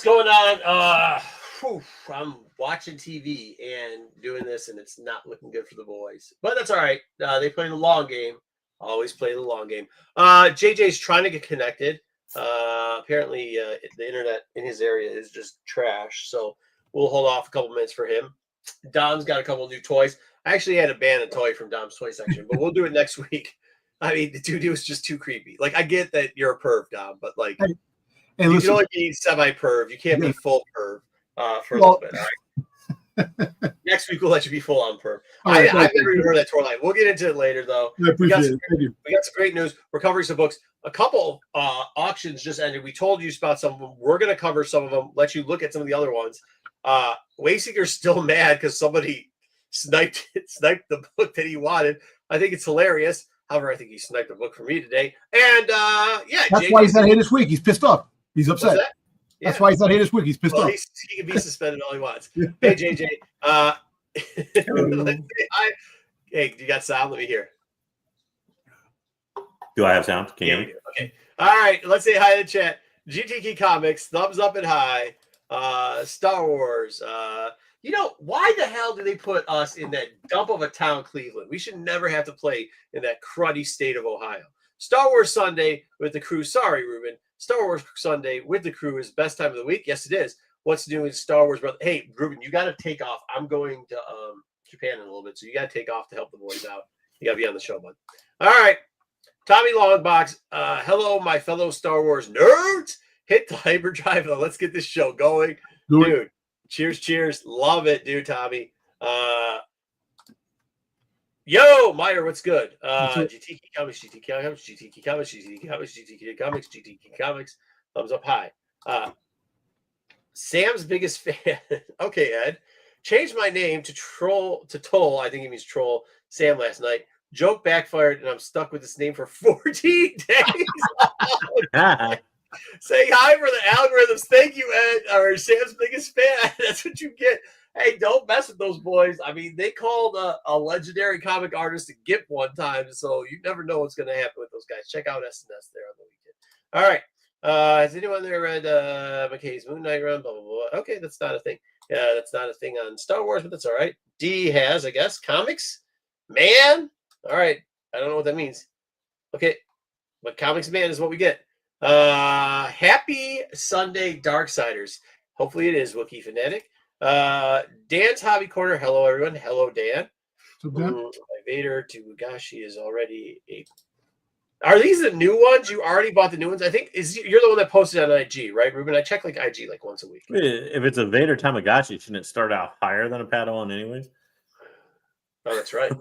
What's going on? I'm watching TV and doing this, and it's not looking good for the boys. But that's all right. They play the long game. Always play the long game. JJ's trying to get connected. Apparently, the internet in his area is just trash. So we'll hold off a couple minutes for him. Dom's got a couple new toys. I actually had to ban a toy from Dom's toy section, but we'll do it next week. I mean, the dude, it was just too creepy. Like, I get that you're a perv, Dom, but like, you can only be semi-perv. You can't be full perv for a little bit. All right. Next week, we'll let you be full on perv. I've never even heard that toy line. We'll get into it later, though. I appreciate it. Thank you. We got some great news. We're covering some books. A couple auctions just ended. We told you about some of them. We're going to cover some of them, let you look at some of the other ones. Wayseeker's still mad because somebody sniped the book that he wanted. I think it's hilarious. However, I think he sniped a book for me today. And that's why he's not here this week. He's pissed off. He's upset. Yeah. That's why he's not here this week. He's pissed off. He can be suspended all he wants. Hey, JJ. Hey, you got sound? Let me hear. Do I have sound? Can you hear me? Okay. All right. Let's say hi to the chat. GTK Comics, thumbs up and high. Star Wars. Why the hell do they put us in that dump of a town, Cleveland? We should never have to play in that cruddy state of Ohio. Star Wars Sunday with the crew. Sorry, Ruben. Star Wars Sunday with the crew is best time of the week. Yes, it is. What's new in Star Wars? Brother? Hey, Ruben, you got to take off. I'm going to Japan in a little bit, so you got to take off to help the boys out. You got to be on the show, bud. All right. Tommy Longbox. Hello, my fellow Star Wars nerds. Hit the hyperdrive. Let's get this show going. Dude, cheers. Love it, dude, Tommy. Yo, Meyer, what's good? GTK Comics, GTK Comics. Thumbs up high. Sam's biggest fan. Okay, Ed. Changed my name to Toll. I think he means Troll. Sam last night. Joke backfired, and I'm stuck with this name for 14 days. Say hi for the algorithms. Thank you, Ed. Or Sam's biggest fan. That's what you get. Hey, don't mess with those boys. I mean, they called a legendary comic artist a gimp one time, so you never know what's going to happen with those guys. Check out SNS there on the weekend. All right. Has anyone there read McKay's Moon Knight run? Blah, blah, blah. Okay, that's not a thing. Yeah, that's not a thing on Star Wars, but that's all right. D has, I guess, comics. Man. All right. I don't know what that means. Okay. But comics man is what we get. Happy Sunday, Darksiders. Hopefully it is, Wookiee Fanatic. Dan's Hobby Corner. Hello, everyone. Hello, Dan. My Vader to Ugashi is already a... Are these the new ones? You already bought the new ones? I think you're the one that posted on IG, right, Ruben? I check IG once a week. If it's a Vader Tamagotchi, shouldn't it start out higher than a Padawan anyways? Oh, that's right.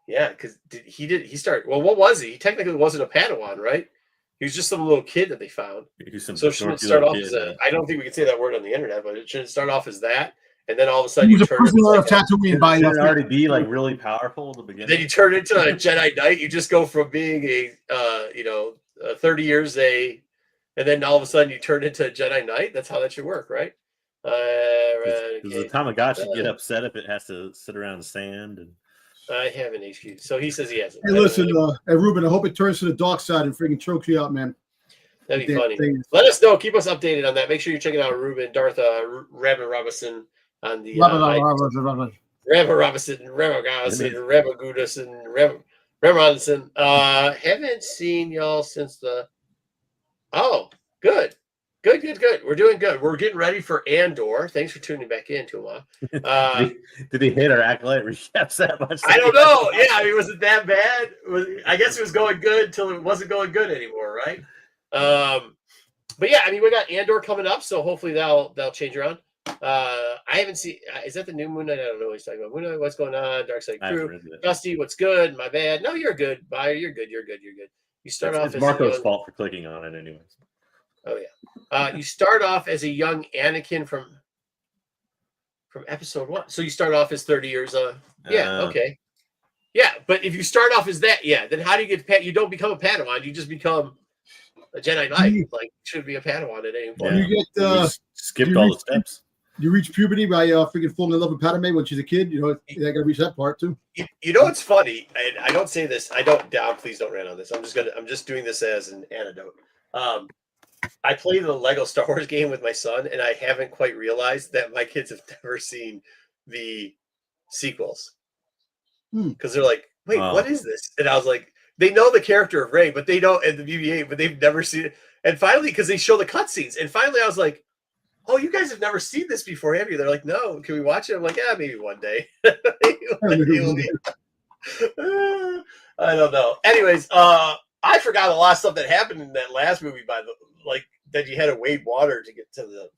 Yeah, because he started... Well, what was he? He technically wasn't a Padawan, right? He was just some little kid that they found. So it shouldn't start off as a... I don't think we can say that word on the internet, but it shouldn't start off as that. And then all of a sudden, you turn into already be like really powerful at the beginning. Then you turn into a Jedi Knight. You just go from being a 30 years and then all of a sudden you turn into a Jedi Knight. That's how that should work, right? Does the Tamagotchi get upset if it has to sit around in sand? And I have an HQ. So he says he hasn't. Hey, listen, hey, Ruben, I hope it turns to the dark side and freaking chokes you out, man. That'd be funny. Let us know. Keep us updated on that. Make sure you're checking out Ruben, Darth, Rabbi Robinson on the Rabbi Robinson, haven't seen y'all since the... Oh, good. We're doing good. We're getting ready for Andor. Thanks for tuning back in, Tuma. Did he hate our Acolyte recaps that much? I don't know. Yeah, I mean, was it that bad? I guess it was going good until it wasn't going good anymore, right? But yeah, I mean, we got Andor coming up, so hopefully that'll change around. I haven't seen. Is that the new Moon Knight? I don't know what he's talking about. Moon Knight, what's going on? Dark Side Crew. Dusty, what's good? My bad. No, you're good. Bye. You're good. You start off. It's Marco's fault for clicking on it, anyways. Oh yeah. You start off as a young Anakin from episode 1. So you start off as 30 years. Okay. Yeah, but if you start off as that, then how do you get? You don't become a Padawan. You just become a Jedi Knight. Like, should be a Padawan at any point. You get skipped all the steps. You reach puberty by freaking falling in love with Padme when she's a kid. You know, you got to reach that part too. You know what's funny? And I don't say this. I don't. Please don't rant on this. I'm just doing this as an anecdote. I play the Lego Star Wars game with my son, and I haven't quite realized that my kids have never seen the sequels because they're like, "Wait, what is this?" And I was like, "They know the character of Rey, but they don't and the BB-8, but they've never seen it." And finally, because they show the cutscenes, and finally, I was like, "Oh, you guys have never seen this before, have you?" They're like, "No, can we watch it?" I'm like, "Yeah, maybe one day." I don't know. Anyways, I forgot a lot of stuff that happened in that last movie. Like that, you had to wade water to get to the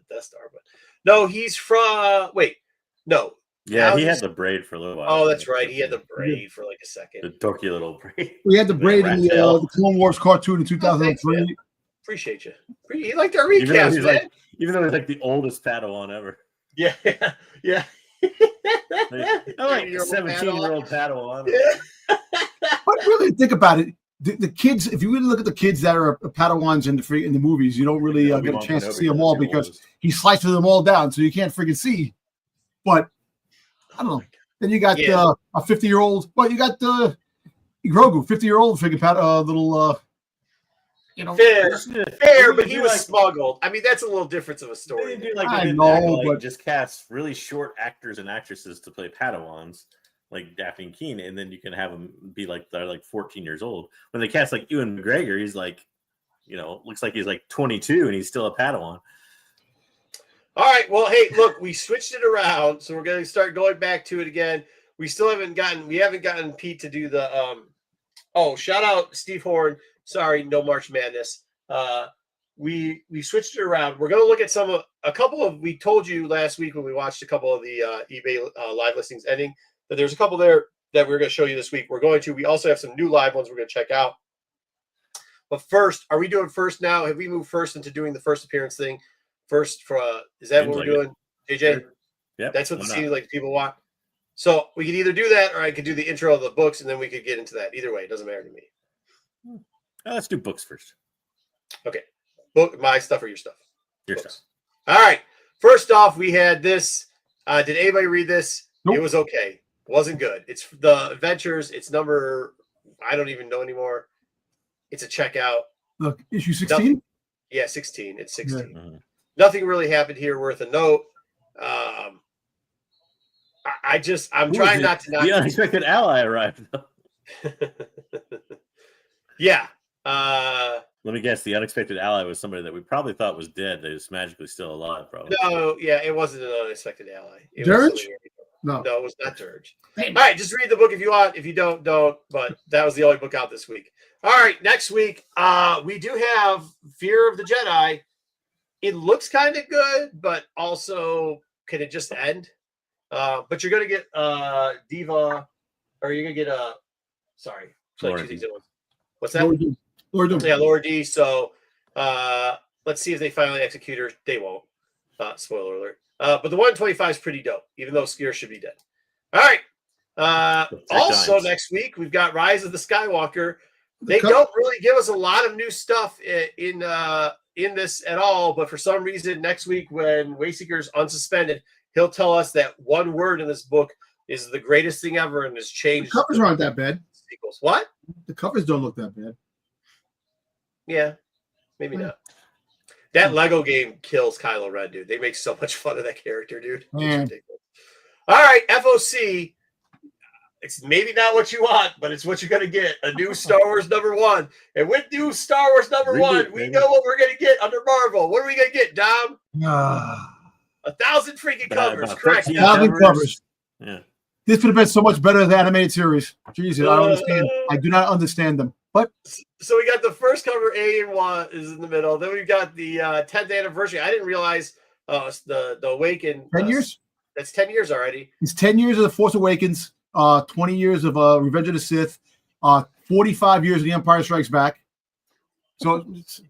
Death Star. But no, he's from. Wait, no. Yeah, he had the braid for a little while. Oh, that's right. He had the braid for like a second. The dorky little braid. We had the braid in the Clone Wars cartoon in 2003. Appreciate you. You like our recast, man. Even though he's like the oldest Padawan ever. Yeah, yeah. Like 17-year-old Padawan. Yeah. But really think about it. The kids, if you really look at the kids that are Padawans in the movies, you don't really get a chance to see them all because he slices them all down, so you can't freaking see. But I don't know. Then you got a 50-year-old. Well, you got the Grogu, 50-year-old freaking little. Fair, but he was smuggled. I mean, that's a little difference of a story. I know, but just cast really short actors and actresses to play Padawans, like Daphne and Keene, and then you can have them be like they're like 14 years old. When they cast like Ewan McGregor, he's like, looks like he's like 22 and he's still a Padawan. All right. Well, hey, look, we switched it around, so we're going to start going back to it again. We haven't gotten Pete to do the shout out Steve Horn. Sorry, no March Madness. We switched it around. We're going to look at we told you last week when we watched a couple of the eBay live listings ending that there's a couple there that we're going to show you this week. We also have some new live ones we're going to check out. But first, are we doing first now? Have we moved first into doing the first appearance thing? First is that what we're doing? JJ? Yeah. That's what the seems like people want. So we could either do that or I could do the intro of the books and then we could get into that. Either way, it doesn't matter to me. Let's do books first. Okay. Book my stuff or your stuff? Your stuff. All right. First off, we had this. Did anybody read this? Nope. It was okay. It wasn't good. It's the Adventures. It's number, I don't even know anymore. It's a checkout. Look, issue 16? Yeah, 16. It's 16. Yeah. Mm-hmm. Nothing really happened here worth a note. I'm trying not to. The unexpected ally arrived. Yeah. Let me guess. The unexpected ally was somebody that we probably thought was dead. They was magically still alive, probably. No, yeah, it wasn't an unexpected ally. Dirge? No, it was not Dirge. All right, just read the book if you want. If you don't. But that was the only book out this week. All right, next week, we do have Fear of the Jedi. It looks kind of good, but also can it just end? But you're gonna get Diva, or you're gonna get sorry, Laura D. What's that? Laura D. Yeah, Laura D. So let's see if they finally execute her. They won't. Spoiler alert. But the 125 is pretty dope, even though Skier should be dead. All right. Also next week we've got Rise of the Skywalker. They don't really give us a lot of new stuff in this at all, but for some reason next week when Wayseeker's unsuspended, he'll tell us that one word in this book is the greatest thing ever and has changed. The covers aren't that bad. Sequels. What? The covers don't look that bad. Yeah, maybe not. That Lego game kills Kylo Ren, dude. They make so much fun of that character, dude. It's ridiculous. All right, FOC. It's maybe not what you want, but it's what you're going to get. A new Star Wars #1. And with new Star Wars #1, we know what we're going to get under Marvel. What are we going to get, Dom? 1,000 freaking covers. Correct. 1,000 covers. Yeah. This would have been so much better than the animated series. Jesus, I don't understand. I do not understand them. But so we got the first cover, A and 1 is in the middle. Then we've got the 10th anniversary. I didn't realize the Awaken. 10 years? That's 10 years already. It's 10 years of The Force Awakens, 20 years of Revenge of the Sith, 45 years of The Empire Strikes Back. So it's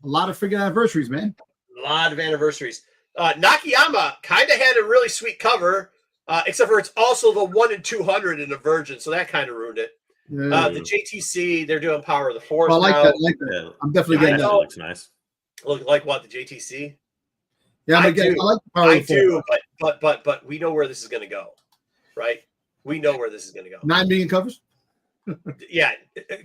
a lot of freaking anniversaries, man. A lot of anniversaries. Nakayama kind of had a really sweet cover, except for it's also the 1 in 200 in a Virgin, so that kind of ruined it. Yeah. The JTC, they're doing Power of the Force. I like now. that. I like that. Yeah. I'm definitely getting that. Looks nice. Look like what, the JTC? Yeah, I like the Power of the Force. But we know where this is going to go, right? We know where this is going to go. 9 million covers. Yeah,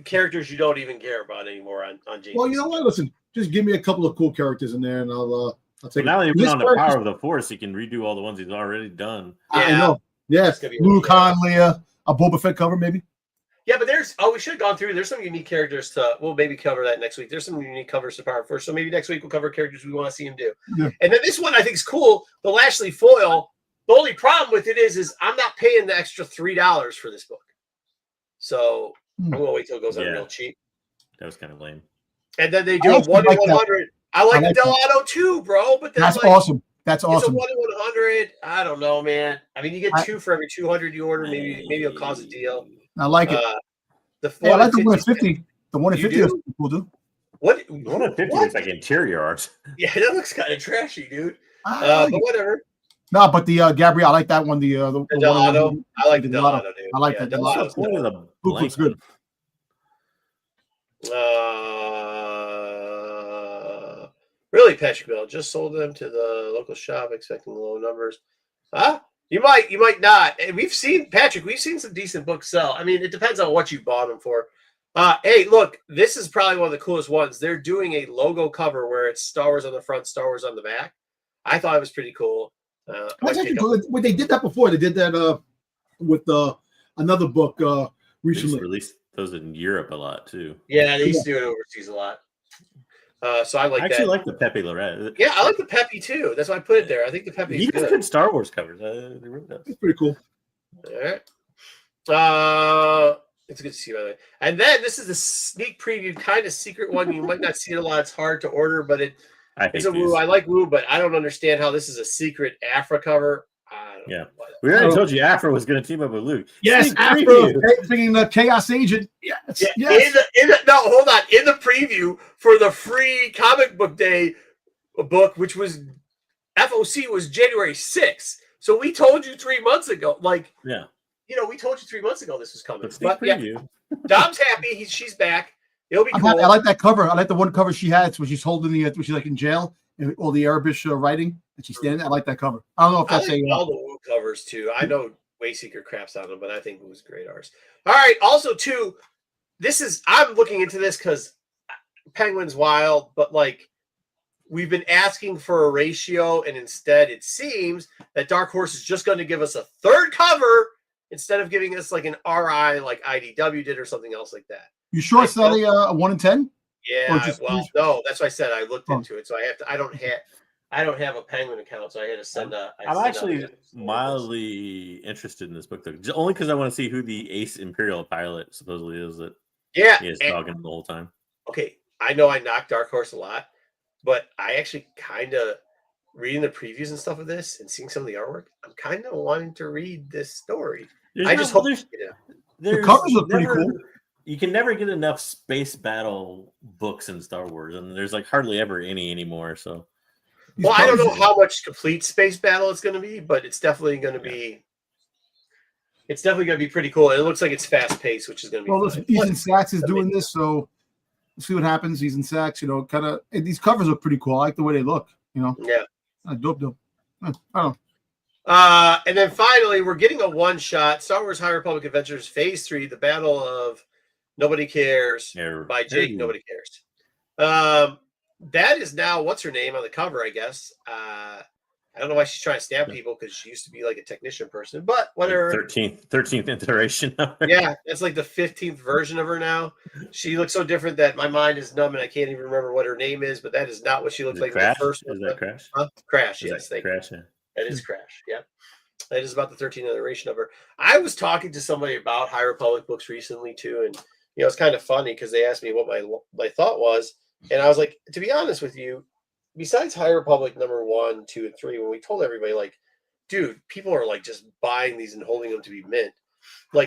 characters you don't even care about anymore on James. Well, you know what? Listen, just give me a couple of cool characters in there, and I'll take. Now that he went on the Power of the Force, he can redo all the ones he's already done. Yeah. I know. Yes, Luke, Han, Leia, a Boba Fett cover maybe. Yeah, but we should have gone through. There's some unique characters we'll maybe cover that next week. There's some unique covers to Power Force, so maybe next week we'll cover characters we want to see him do. Yeah. And then this one I think is cool. The Lashley foil. The only problem with it is I'm not paying the extra $3 for this book. So I'm gonna wait till it goes on real cheap. That was kind of lame. And then they do a 1 in 100. I like the Delano too, bro. But that's awesome. That's awesome. It's a 1 in 100. I don't know, man. I mean, you get 2 for every 200 you order. Maybe it'll cause a deal. I like it. I like the 1 in 50. The 1 in 50 is cool, dude. What? The 1 in 50 looks like interior art. Yeah, that looks kind of trashy, dude. But whatever. No, but the Gabrielle, I like that one. The Delano. I like the Delano, dude. I like that. Delano. The book looks good. Really, Patrick Bill just sold them to the local shop, expecting low numbers. Huh? You might not. And we've seen some decent books sell. I mean, it depends on what you bought them for. Hey, look, this is probably one of the coolest ones. They're doing a logo cover where it's Star Wars on the front, Star Wars on the back. I thought it was pretty cool. That's actually cool. Well, they did that before. They did that with another book recently. They released those in Europe a lot too. Yeah, they used to do it overseas a lot. So I like that. I actually like the Pepe Lorette. Yeah, I like the Pepe too. That's why I put it there. I think the Pepe is good. Good Star Wars covers. It's pretty cool. All right. It's good to see, by the way. And then this is a sneak preview, kind of secret one. You might not see it a lot. It's hard to order, but it's a Woo. I like Woo, but I don't understand how this is a secret Afra cover. Yeah. We already told you Afra was going to team up with Luke. Yes, Afra, thinking the Chaos Agent. Yes. Yeah, yes. Hold on. In the preview for the free comic book day book, which was FOC, was January 6th. So we told you 3 months ago. We told you 3 months ago this was coming. But preview. Yeah, Dom's happy. She's back. It'll be cool. I like that cover. I like the one cover she had when she's holding when she's like in jail and all the Arabic writing and she's standing. I like that cover. I don't know if that's all the Woo covers too. I know Wayseeker craps on them, but I think it was great ours. All right. Also, too, I'm looking into this because Penguin's wild, but we've been asking for a ratio, and instead it seems that Dark Horse is just going to give us a third cover instead of giving us like an RI like IDW did or something else like that. You sure it's not a 1 in 10? Yeah, no, that's why I said I looked into it. So I don't have a Penguin account, so I had to send I'm actually mildly interested in this book though, only because I want to see who the Ace Imperial pilot supposedly is that he is dogging the whole time. Okay, I know I knocked Dark Horse a lot, but I actually kind of reading the previews and stuff of this and seeing some of the artwork, I'm kind of wanting to read this story. The covers look pretty cool. You can never get enough space battle books in Star Wars, and there's hardly ever any anymore. So, well, I don't know how much complete space battle it's going to be, but it's definitely going to be. It's definitely going to be pretty cool. And it looks like it's fast paced, which is going to be. Well, listen, Ethan Sachs is doing this, so we'll see what happens. Ethan Sachs, kind of. These covers look pretty cool. I like the way they look. Yeah. Dope. I don't know. And then finally, we're getting a one shot Star Wars High Republic Adventures Phase 3, The Battle of Nobody Cares by Jake. Nobody Cares. That is now what's her name on the cover, I guess. I don't know why she's trying to stab people because she used to be like a technician person, but whatever. 13th iteration of her. Yeah, it's like the 15th version of her now. She looks so different that my mind is numb and I can't even remember what her name is, but that is not what she looked like in the first one. Is that Crash? Crash, yes. Crash, yeah. That is Crash, yeah. That is about the 13th iteration of her. I was talking to somebody about High Republic books recently too, and it's kind of funny because they asked me what my thought was, and I was like, to be honest with you, besides High Republic number 1, 2, and 3, when we told everybody dude, people are just buying these and holding them to be mint.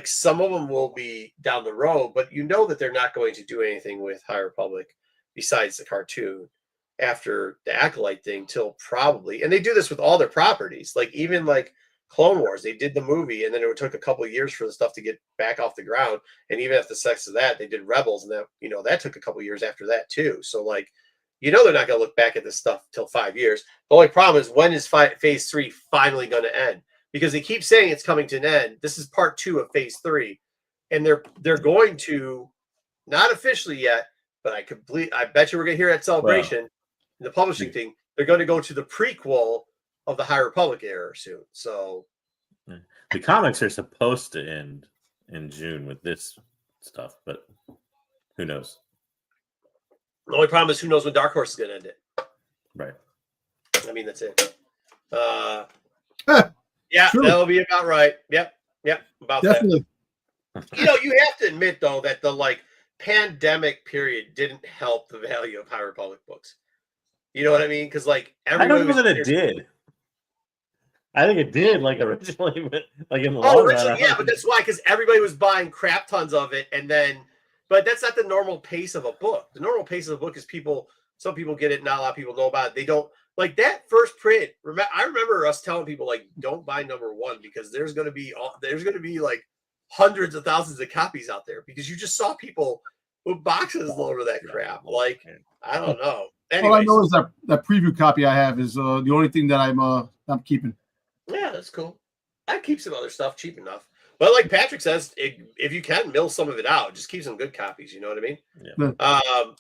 Some of them will be down the road, but that they're not going to do anything with High Republic besides the cartoon after the Acolyte thing till probably, and they do this with all their properties, even Clone Wars, they did the movie, and then it took a couple of years for the stuff to get back off the ground. And even after the success of that, they did Rebels, and that that took a couple of years after that too. So they're not going to look back at this stuff till 5 years. The only problem is, when is Phase 3 finally going to end? Because they keep saying it's coming to an end. This is part 2 of Phase 3, and they're going to, not officially yet, but I bet you we're going to hear at Celebration, the publishing thing, they're going to go to the prequel of the High Republic era soon. So the comics are supposed to end in June with this stuff, but who knows? The only problem is who knows when Dark Horse is going to end it. Right. I mean, that's it. Yeah, true. That'll be about right. Yep, about definitely. That. You know, you have to admit though that the pandemic period didn't help the value of High Republic books. You know what I mean? Because I don't know that it did. I think it did, originally, but in the long run. Yeah, but that's why, because everybody was buying crap tons of it, and then, but that's not the normal pace of a book. The normal pace of a book is some people get it, not a lot of people know about it. They don't like that first print. I remember us telling people don't buy number 1 because there's going to be hundreds of thousands of copies out there because you just saw people with boxes load of that crap. I don't know. Anyways. All I know is that preview copy I have is the only thing that I'm keeping. Yeah, that's cool. I keep some other stuff cheap enough. But like Patrick says, if you can mill some of it out, just keep some good copies. You know what I mean? Yeah.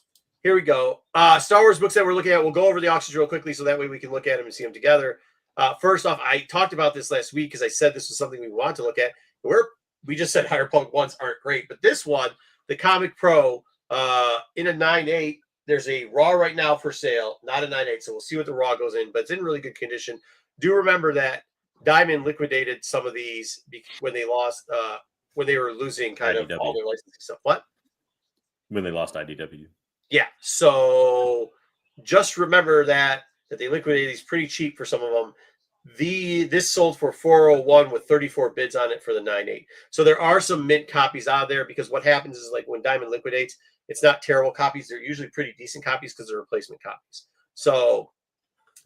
Here we go. Star Wars books that we're looking at. We'll go over the auctions real quickly so that way we can look at them and see them together. First off, I talked about this last week because I said this was something we want to look at. We just said High Republic ones aren't great, but this one, the Comic Pro, in a 9.8, there's a Raw right now for sale, not a 9.8, so we'll see what the Raw goes in, but it's in really good condition. Do remember that Diamond liquidated some of these when they lost, when they were losing kind of all their licensing stuff. What? When they lost IDW. Yeah, so just remember that they liquidated these pretty cheap for some of them. This sold for $401 with 34 bids on it for the 9.8. So there are some mint copies out there because what happens is when Diamond liquidates, it's not terrible copies. They're usually pretty decent copies because they're replacement copies. So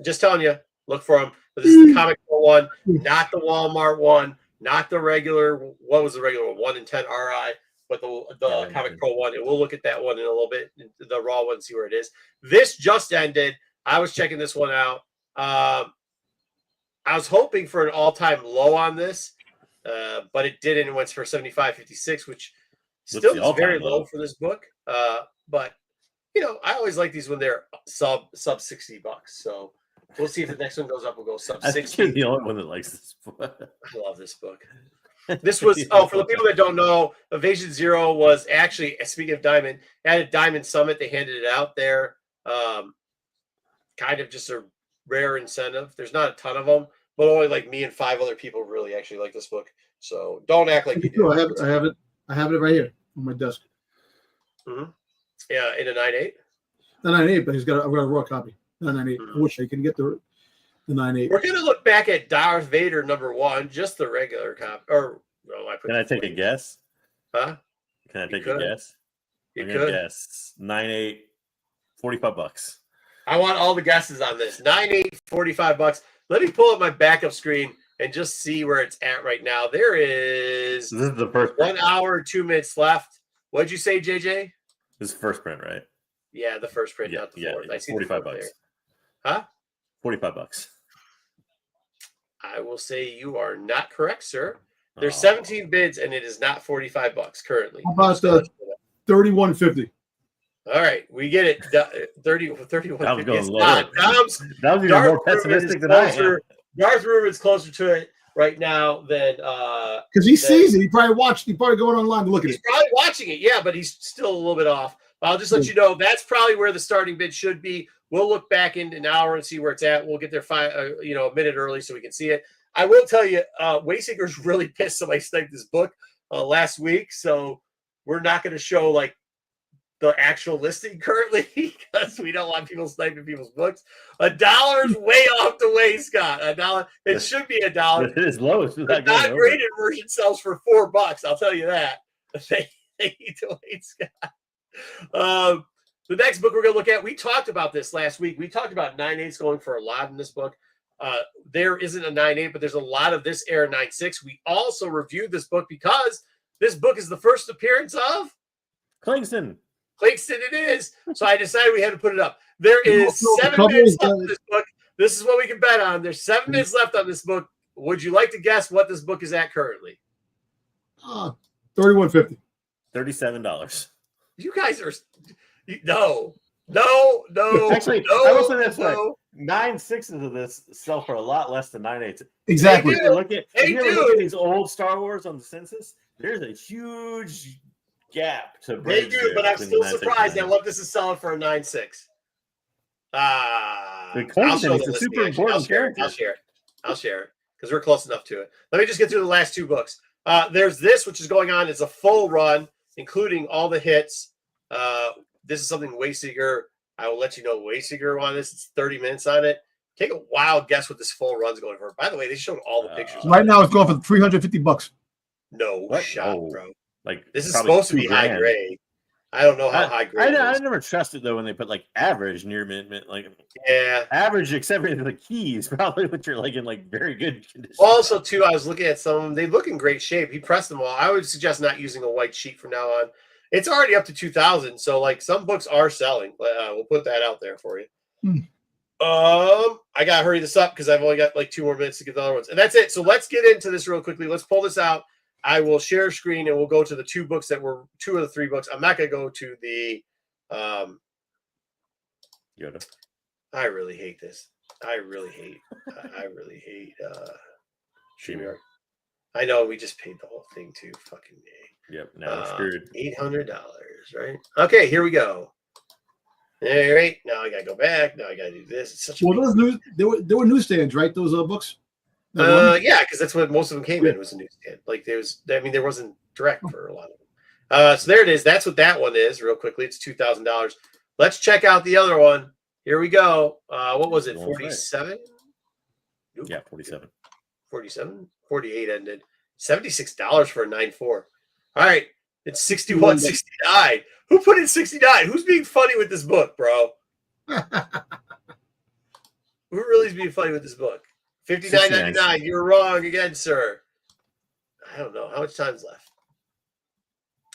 just telling you, look for them. But this is the Comic Pro one, not the Walmart one, not the regular. What was the regular one? 1 in 10 RI, but the Comic Pro one. And we'll look at that one in a little bit, the Raw one, see where it is. This just ended. I was checking this one out. I was hoping for an all-time low on this, but it didn't. It went for $75.56, which still is very low for this book. But I always like these when they're sub $60. So we'll see if the next one goes up. We'll go sub 60. I think you're the only one that likes this book. I love this book. This was for the people that don't know, Evasion Zero was actually, speaking of Diamond, at a Diamond Summit. They handed it out there. Kind of just a rare incentive. There's not a ton of them, but only me and 5 other people really actually like this book. So don't act like you do. I have it right here on my desk. Mm-hmm. Yeah, in a 9.8. The 9.8, but I've got a raw copy. The 9.8. I wish I can get the 9.8. We're gonna look back at Darth Vader number 1, just the regular copy. Or can I take a guess? Huh? Can I take a guess? I'm gonna guess 9.8, $45. I want all the guesses on this. 9.8, $45. Let me pull up my backup screen and just see where it's at right now. There is this is the first 1 hour, 2 minutes left. What'd you say, JJ? This is first print, right? Yeah, the first print, not the fourth. Yeah, I see $45. There. Huh? $45. I will say you are not correct, sir. There's 17 bids, and it is not $45 currently. How about $31.50? All right, we get it. 31.50. I was going lower. That was even more pessimistic than I am. Darth Ruben's closer to it right now than because he sees it. He probably going online to look at it. He's probably watching it, yeah, but he's still a little bit off. But I'll just let you know that's probably where the starting bid should be. We'll look back in an hour and see where it's at. We'll get there a minute early so we can see it. I will tell you, Waysinger's really pissed somebody sniped this book last week, so we're not going to show the actual listing currently because we don't want people sniping people's books. $1 is way off the way, Scott. $1. It should be $1. It is low. The non-graded version sells for $4. I'll tell you that. Thank you to Wayne Scott. The next book we're going to look at, we talked about this last week. We talked about 9.8s going for a lot in this book. There isn't a 9.8, but there's a lot of this era 9.6. We also reviewed this book because this book is the first appearance of Klingston it is. So I decided we had to put it up. There is 7 minutes left in this book. This is what we can bet on. There's 7 minutes left on this book. Would you like to guess what this book is at currently? $31.50. $37. You guys are no. Actually, I will say this way: 9/6 of this sell for a lot less than 9/8. Exactly. If you look at these old Star Wars on the census, there's a huge gap to bridge. They do, but I'm still surprised at what this is selling for a 9/6. I'll show it's a super important character. I'll share it because we're close enough to it. Let me just get through the last 2 books. There's this, which is going on. It's a full run, including all the hits. This is something Wayseeker. I will let you know Wayseeker on this. It's 30 minutes on it. Take a wild guess what this full run's going for. By the way, they showed all the pictures. Right now, it's going for $350. No shot, bro. Like this is supposed to be high grade. I don't know how high grade. I never trusted though when they put like average near mint, like average except for the keys, probably which are like in like very good condition. Also, too, I was looking at some of them. They look in great shape. He pressed them all. I would suggest not using a white sheet from now on. It's already up to 2,000, so like some books are selling. We'll put that out there for you. I gotta hurry this up because I've only got like 2 more minutes to get the other ones, and that's it. So let's get into this real quickly. Let's pull this out. I will share screen and we'll go to the 2 books that were 2 of the 3 books. I'm not gonna go to the Yoda. I really hate this. I really hate StreamYard. I know we just paid the whole thing too. Fucking A. Yep. Now we're screwed. $800, right? Okay, here we go. All right. Now I gotta go back. Now I gotta do this. It's such a there were newsstands, right? Those books. Yeah, because that's what most of them came in was a newsstand. Like there wasn't direct for a lot of them. So there it is. That's what that one is. Real quickly, it's $2,000. Let's check out the other one. Here we go. What was it? 47. Yeah, 47. 47. 48 ended. $76 for a 9.4. All right, it's 61.69. Who put in 69? Who's being funny with this book, bro? Who really is being funny with this book? $59.99. You're wrong again, sir. I don't know. How much time's left?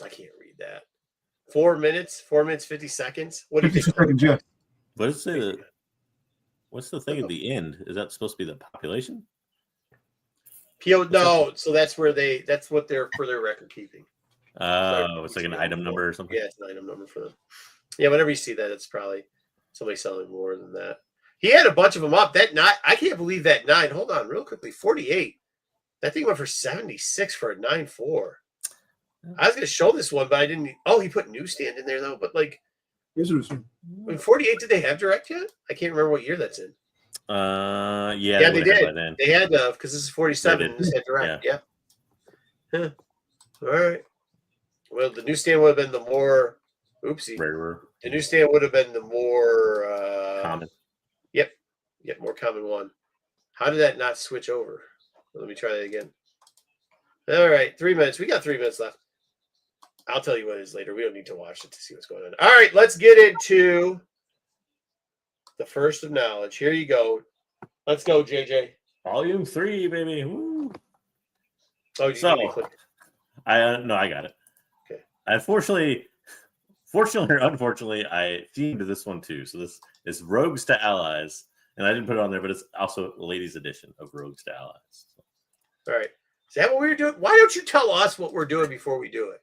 I can't read that. 4 minutes? 4 minutes, 50 seconds? What do you think? Seconds, yeah. What's the thing at the end? Is that supposed to be the population? No, so that's what they're for their record keeping. It's like an item number or something. Yeah, it's an item number for them. Yeah, whenever you see that, it's probably somebody selling more than that. He had a bunch of them up. I can't believe that 9. Hold on, real quickly. 48. That thing went for 76 for a 9.4. I was going to show this one, but I didn't. Oh, he put newsstand in there though. But like, in 48, did they have direct yet? I can't remember what year that's in. Yeah, they did. They had because this is 47. This had direct. Yeah. Huh. All right. Well, the newsstand would have been the more. Oopsie. Rarer. The newsstand would have been the more common. Yep, more common one. How did that not switch over? Let me try that again. All right, 3 minutes. We got 3 minutes left. I'll tell you what it is later. We don't need to watch it to see what's going on. All right, let's get into the first of knowledge. Here you go. Let's go, JJ. Volume 3, baby. Woo. Oh, you need me to click. I got it. Okay. Fortunately or unfortunately, I themed this one too. So this is Rogues to Allies. And I didn't put it on there, but it's also a ladies' edition of Rogues to Allies. All right. Is that what we're doing? Why don't you tell us what we're doing before we do it?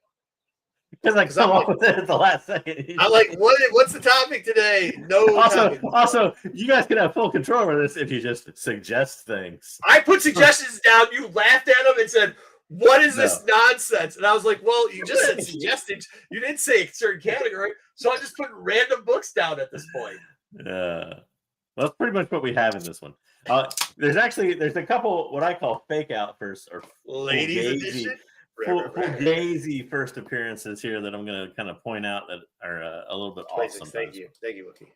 Because I come up with it at the last second. I'm like, what's the topic today? No. Also, you guys can have full control over this if you just suggest things. I put suggestions down. You laughed at them and said, "What is this nonsense?" And I was like, "Well, you just said suggestions. You didn't say a certain category, so I just put random books down at this point." Well, that's pretty much what we have in this one. There's a couple what I call fake out first or ladies edition. Fugazi first appearances here that I'm going to kind of point out that are a little bit awesome. Thank you, Wookie.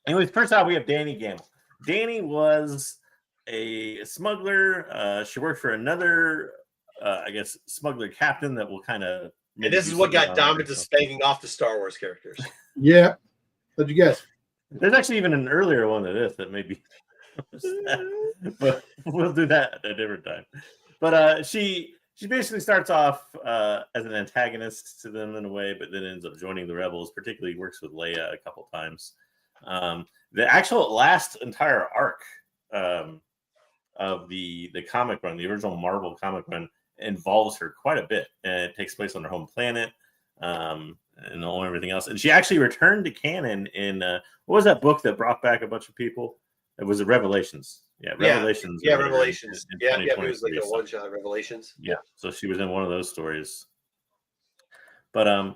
Anyways, first off, we have Danny Gamble. Danny was a smuggler. She worked for another, I guess, smuggler captain that will kind of. And this is what got Dom into spanking off the Star Wars characters. Yeah. What'd you guess? There's actually even an earlier one to this that maybe, but we'll do that at a different time. But she basically starts off as an antagonist to them in a way, but then ends up joining the rebels. Particularly works with Leia a couple times. The actual last entire arc of the comic run, the original Marvel comic run, involves her quite a bit, and it takes place on her home planet. and everything else. And she actually returned to canon in what was that book that brought back a bunch of people? It was the Revelations. Yeah, Revelations. Yeah, Revelations. In It was like a one-shot Revelations. Yeah, so she was in one of those stories. But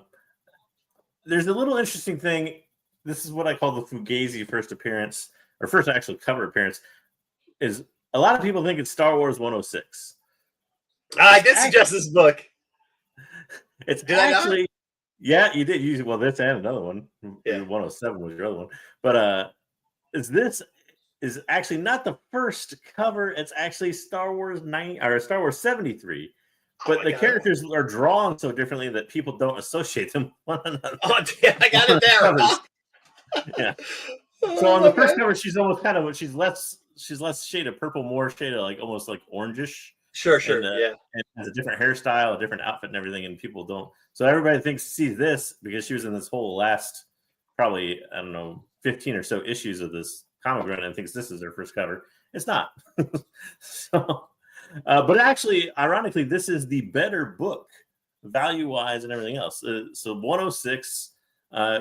there's a little interesting thing. This is what I call the Fugazi first appearance, or first actual cover appearance. Is a lot of people think it's Star Wars 106. I did suggest this book. It's actually, yeah, you did. Well, this and another one. Yeah. 107 was your other one. But this is actually not the first cover. It's actually Star Wars 73. But the characters are drawn so differently that people don't associate them with one another. Oh, damn, I got it there. Yeah. So on the first cover, she's almost kind of she's less shade of purple, more shade of like almost like orangish. Sure, and, and has a different hairstyle, a different outfit, and everything, and people don't. So everybody sees this because she was in this whole last probably 15 or so issues of this comic run and thinks this is their first cover. It's not. So. But actually, ironically, this is the better book, value-wise and everything else. So 106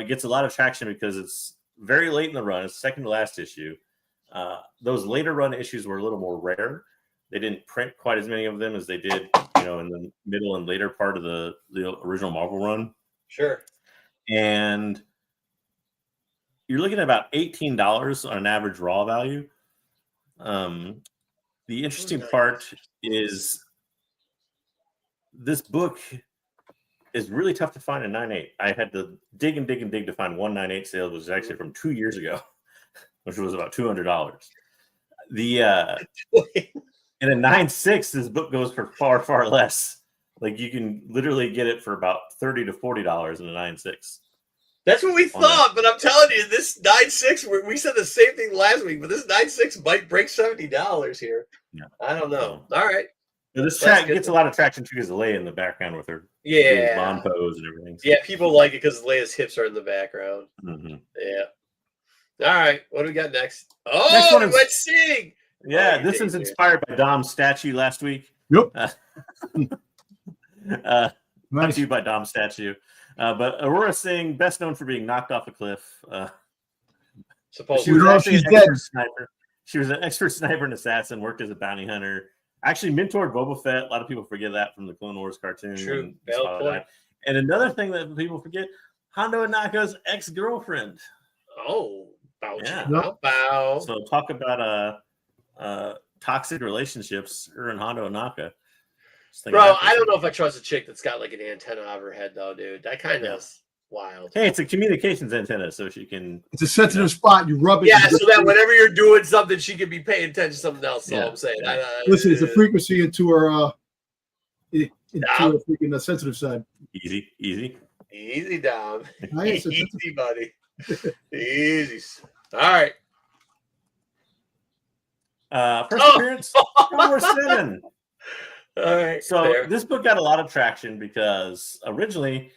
gets a lot of traction because it's very late in the run. It's second to last issue. Those later run issues were a little more rare. They didn't print quite as many of them as they did, in the middle and later part of the original Marvel run. Sure. And you're looking at about $18 on an average raw value. The interesting part is this book is really tough to find in 9.8. I had to dig and dig and dig to find one 9.8 sale, which was actually from 2 years ago, which was about $200. In a 9.6, this book goes for far, far less. Like you can literally get it for about $30 to $40 in a 9.6. That's what we thought, but I'm telling you, this 9.6, we said the same thing last week, but this 9.6 might break $70 here. Yeah. I don't know. All right. Now this track gets a lot of traction too because of Leia in the background with her blonde pose and everything. So. Yeah, people like it because Leia's hips are in the background. Mm-hmm. Yeah. All right. What do we got next? Oh, next one let's sing. Yeah, this is inspired by Dom's statue last week. Yep. Brought to you by Dom's statue. But Aurora Singh, best known for being knocked off a cliff. She was actually an expert sniper. She was an expert sniper and assassin, worked as a bounty hunter. Actually mentored Boba Fett. A lot of people forget that from the Clone Wars cartoon. True. And another thing that people forget, Hondo Ohnaka's ex-girlfriend. Oh, bow. So talk about toxic relationships, her and Hondo Ohnaka. Bro, I don't know if I trust a chick that's got like an antenna over her head, though, dude. That kind of wild. Hey, it's a communications antenna, so she can. It's a sensitive spot. You rub it. Yeah, so that whenever you're doing something, she can be paying attention to something else. That's all I'm saying. Listen, it's a frequency into her freaking sensitive side. Easy down. Easy, buddy. Easy. All right. First appearance, number 7. All right. So this book got a lot of traction because originally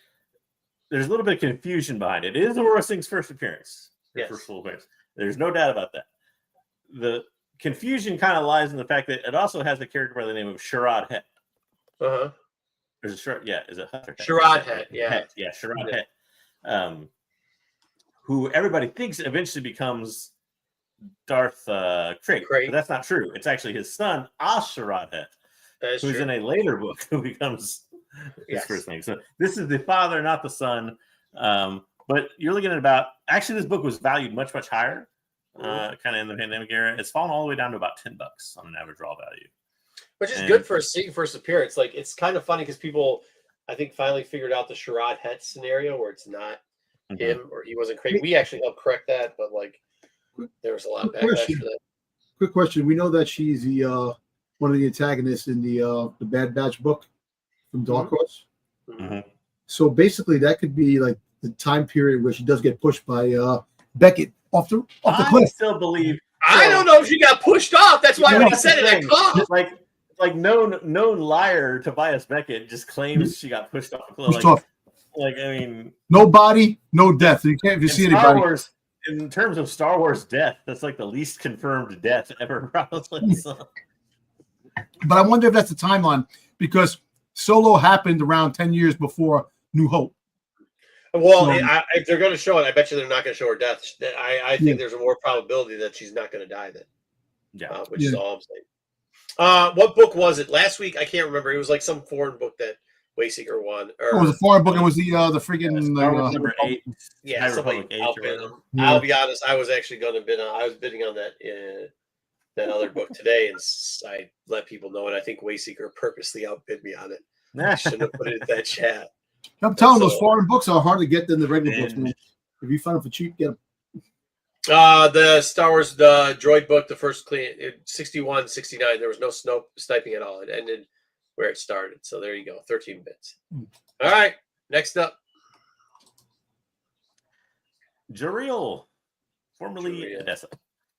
there's a little bit of confusion behind it. It is Aurora Singh's first appearance. First full appearance. There's no doubt about that. The confusion kind of lies in the fact that it also has a character by the name of Sharad Het. Uh-huh. There's a short, is it Het? Sharad Het, yeah. Yeah, Sharad Het. Who everybody thinks eventually becomes Darth Krayt. But that's not true. It's actually his son, Sharad Het. Who's in a later book who becomes his first name. So this is the father, not the son. But you're looking at actually this book was valued much, much higher, kind of in the pandemic era. It's fallen all the way down to about $10 on an average raw value. Which is good for a Singh first appearance. Like, it's kind of funny because people, I think, finally figured out the Sharad Het scenario where it's not him or he wasn't Krayt. We actually helped correct that, but like there was a lot of backlash for that. Quick question. We know that she's the one of the antagonists in the Bad Batch book from Dark Horse. Mm-hmm. So basically, that could be like the time period where she does get pushed by Beckett off the cliff. I still believe. I don't know if she got pushed off. That's why we said it. Like known liar Tobias Beckett just claims she got pushed off the cliff. Like I mean, no body, no death. You can't see anybody. In terms of Star Wars death, that's like the least confirmed death ever, probably. So. But I wonder if that's the timeline because Solo happened around 10 years before New Hope. Well, So, if they're going to show it, I bet you they're not going to show her death. I think there's a more probability that she's not going to die then. Yeah, which is all I'm saying. What book was it last week? I can't remember. It was like some foreign book that Wayseeker won. it was a foreign book. It was the freaking Star Wars number 8. Yeah, somebody outbid them. I'll be honest. I was actually going to bid on. I was bidding on that other book today, and I let people know. And I think Wayseeker purposely outbid me on it. I shouldn't have put it in that chat. I'm telling those foreign books are harder to get than the regular books, man. If you find them for cheap, get them. The Star Wars, the droid book, the first clean, 61, 69, there was no sniping at all. It ended where it started. So there you go, 13 bits. All right, next up. Jariel, formerly Odessa.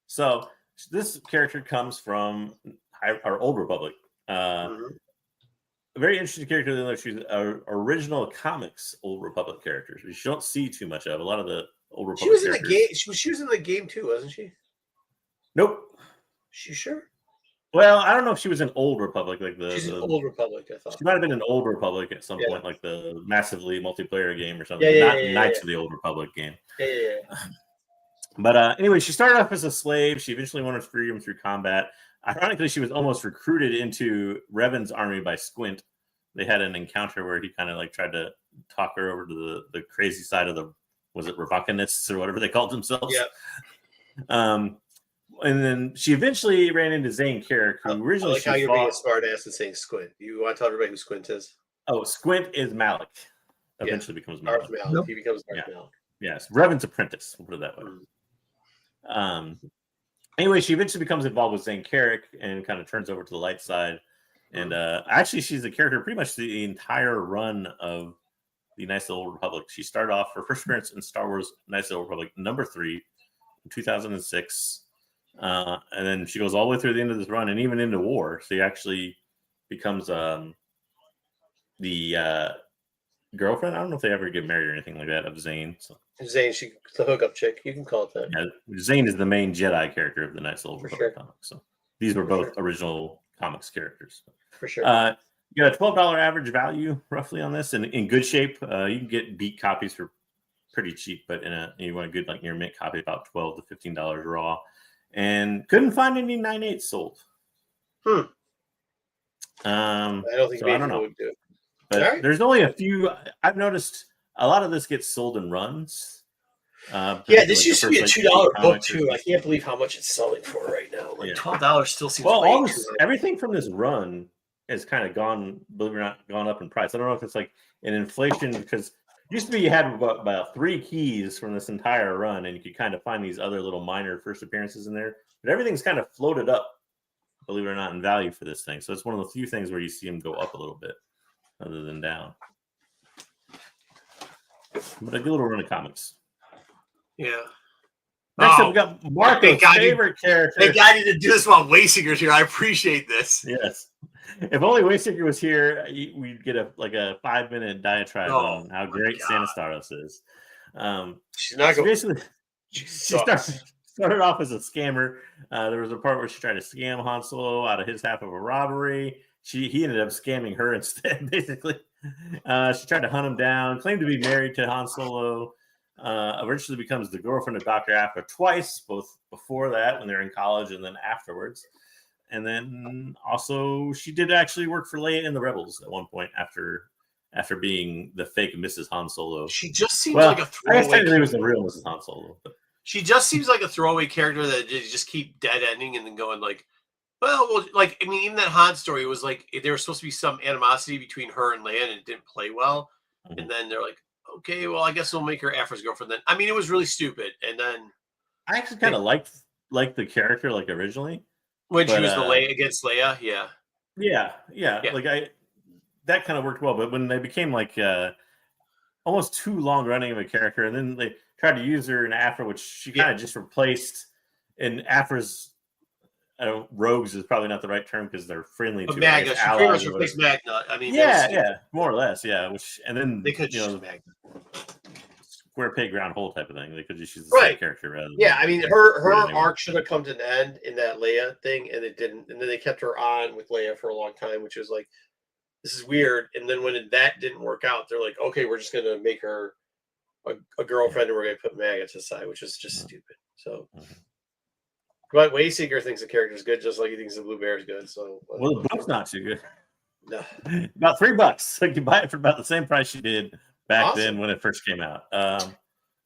So this character comes from our Old Republic. A very interesting character. She's an original comics Old Republic character. You don't see too much of a lot of the Old Republic. She was in the game. She was in the game too, wasn't she? Nope. She sure? Well, I don't know if she was in Old Republic, she's in Old Republic. I thought she might have been in Old Republic at some point, like the massively multiplayer game or something. Not Knights of the Old Republic game. Yeah. But anyway, she started off as a slave. She eventually won her freedom through combat. Ironically, she was almost recruited into Revan's army by Squint. They had an encounter where he kind of like tried to talk her over to the crazy side of the, was it Revocanists or whatever they called themselves? Yeah. And then she eventually ran into Zane Carrick, who originally I like how you're being a smart ass and saying Squint. You want to tell everybody who Squint is? Oh, Squint is Malik. Eventually becomes Malik. Nope. He becomes Darth Malik. Yes, Revan's apprentice. We'll put it that way. Anyway, she eventually becomes involved with Zane Carrick and kind of turns over to the light side. And actually, she's a character pretty much the entire run of the Knights of the Old Republic. She started off her first appearance in Star Wars Knights of the Old Republic number 3 in 2006. And then she goes all the way through the end of this run and even into war. So she actually becomes the girlfriend. I don't know if they ever get married or anything like that of Zane. So. Zane, she's the hookup chick. You can call it that. Yeah, Zane is the main Jedi character of the Knights of the Old Republic comics. So these were both original comics characters. For sure. You got a $12 average value roughly on this, and in good shape. You can get beat copies for pretty cheap, but you want a good like near mint copy, about $12 to $15 raw. And couldn't find any 9.8 sold. I don't think I don't know. Would do it. But there's only a few. I've noticed a lot of this gets sold in runs. This used to be a $2 book too. I can't believe how much it's selling for right now. Like $12 still seems everything from this run has kind of gone, believe it or not, gone up in price. I don't know if it's like an inflation because used to be you had about 3 keys from this entire run, and you could kind of find these other little minor first appearances in there. But everything's kind of floated up, believe it or not, in value for this thing. So it's one of the few things where you see them go up a little bit, other than down. But a good little run of comics. Yeah. Next up, we got Marco's favorite character. They got you to do this while Wayseeker's here. I appreciate this. Yes. If only Wayseeker was here, we'd get a 5-minute diatribe on how great Santa Staros is. She's not going. Basically, she started off as a scammer. There was a part where she tried to scam Han Solo out of his half of a robbery. He ended up scamming her instead. Basically, she tried to hunt him down. Claimed to be married to Han Solo. Eventually becomes the girlfriend of Dr. Aphra twice, both before that when they're in college and then afterwards. And then also she did actually work for Leia in the Rebels at one point after being the fake Mrs. Han Solo. She just seems like a throwaway. I guess technically it was the real Mrs. Han Solo. But. She just seems like a throwaway character that you just keep dead ending and then going like, well, like I mean, even that Han story was like there was supposed to be some animosity between her and Leia, and it didn't play well. Mm-hmm. And then they're like, okay, well, I guess we'll make her Aphra's girlfriend then. I mean, it was really stupid. And then I actually kind of liked the character like originally. When she was the Leia against Leia, yeah. Like that kind of worked well, but when they became like almost too long running of a character, and then they tried to use her in Aphra, which she kind of just replaced. And Aphra's rogues is probably not the right term because they're friendly to Magna. She pretty much replaced Magna. I mean, more or less, yeah. And then they could use Magna. Square peg round hole type of thing. They could just use the same character rather than I mean her arc should have come to an end in that Leia thing, and it didn't. And then they kept her on with Leia for a long time, which was like, this is weird. And then when that didn't work out, they're like, okay, we're just gonna make her a girlfriend and we're going to put maggots aside, which is just stupid. So, but Wayseeker thinks the character is good, just like he thinks the Blue Bear is good. So, well, the book's not too good. No. About $3. Like you buy it for about the same price you did back then when it first came out,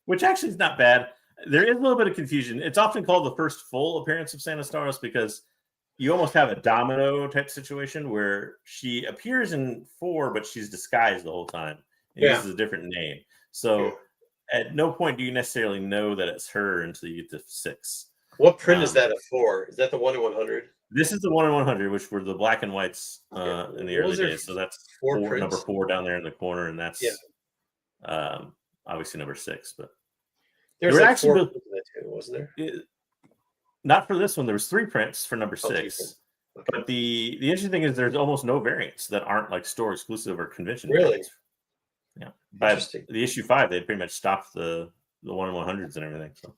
which actually is not bad. There is a little bit of confusion. It's often called the first full appearance of Santa Staros because you almost have a domino type situation where she appears in 4, but she's disguised the whole time. And uses a different name. So at no point do you necessarily know that it's her until you get to 6. What print is that for? Is that the 1 in 100? This is the 1 in 100, which were the black and whites in the early days. So that's number 4 down there in the corner, and that's obviously number 6. But there's like actually 4 prints in that too, wasn't there? Not for this one. There was 3 prints for number 6. Okay. But the interesting thing is there's almost no variants that aren't like store exclusive or convention. Really? Variants. Yeah. By the issue 5, they pretty much stopped the 1 in 100s and everything. So.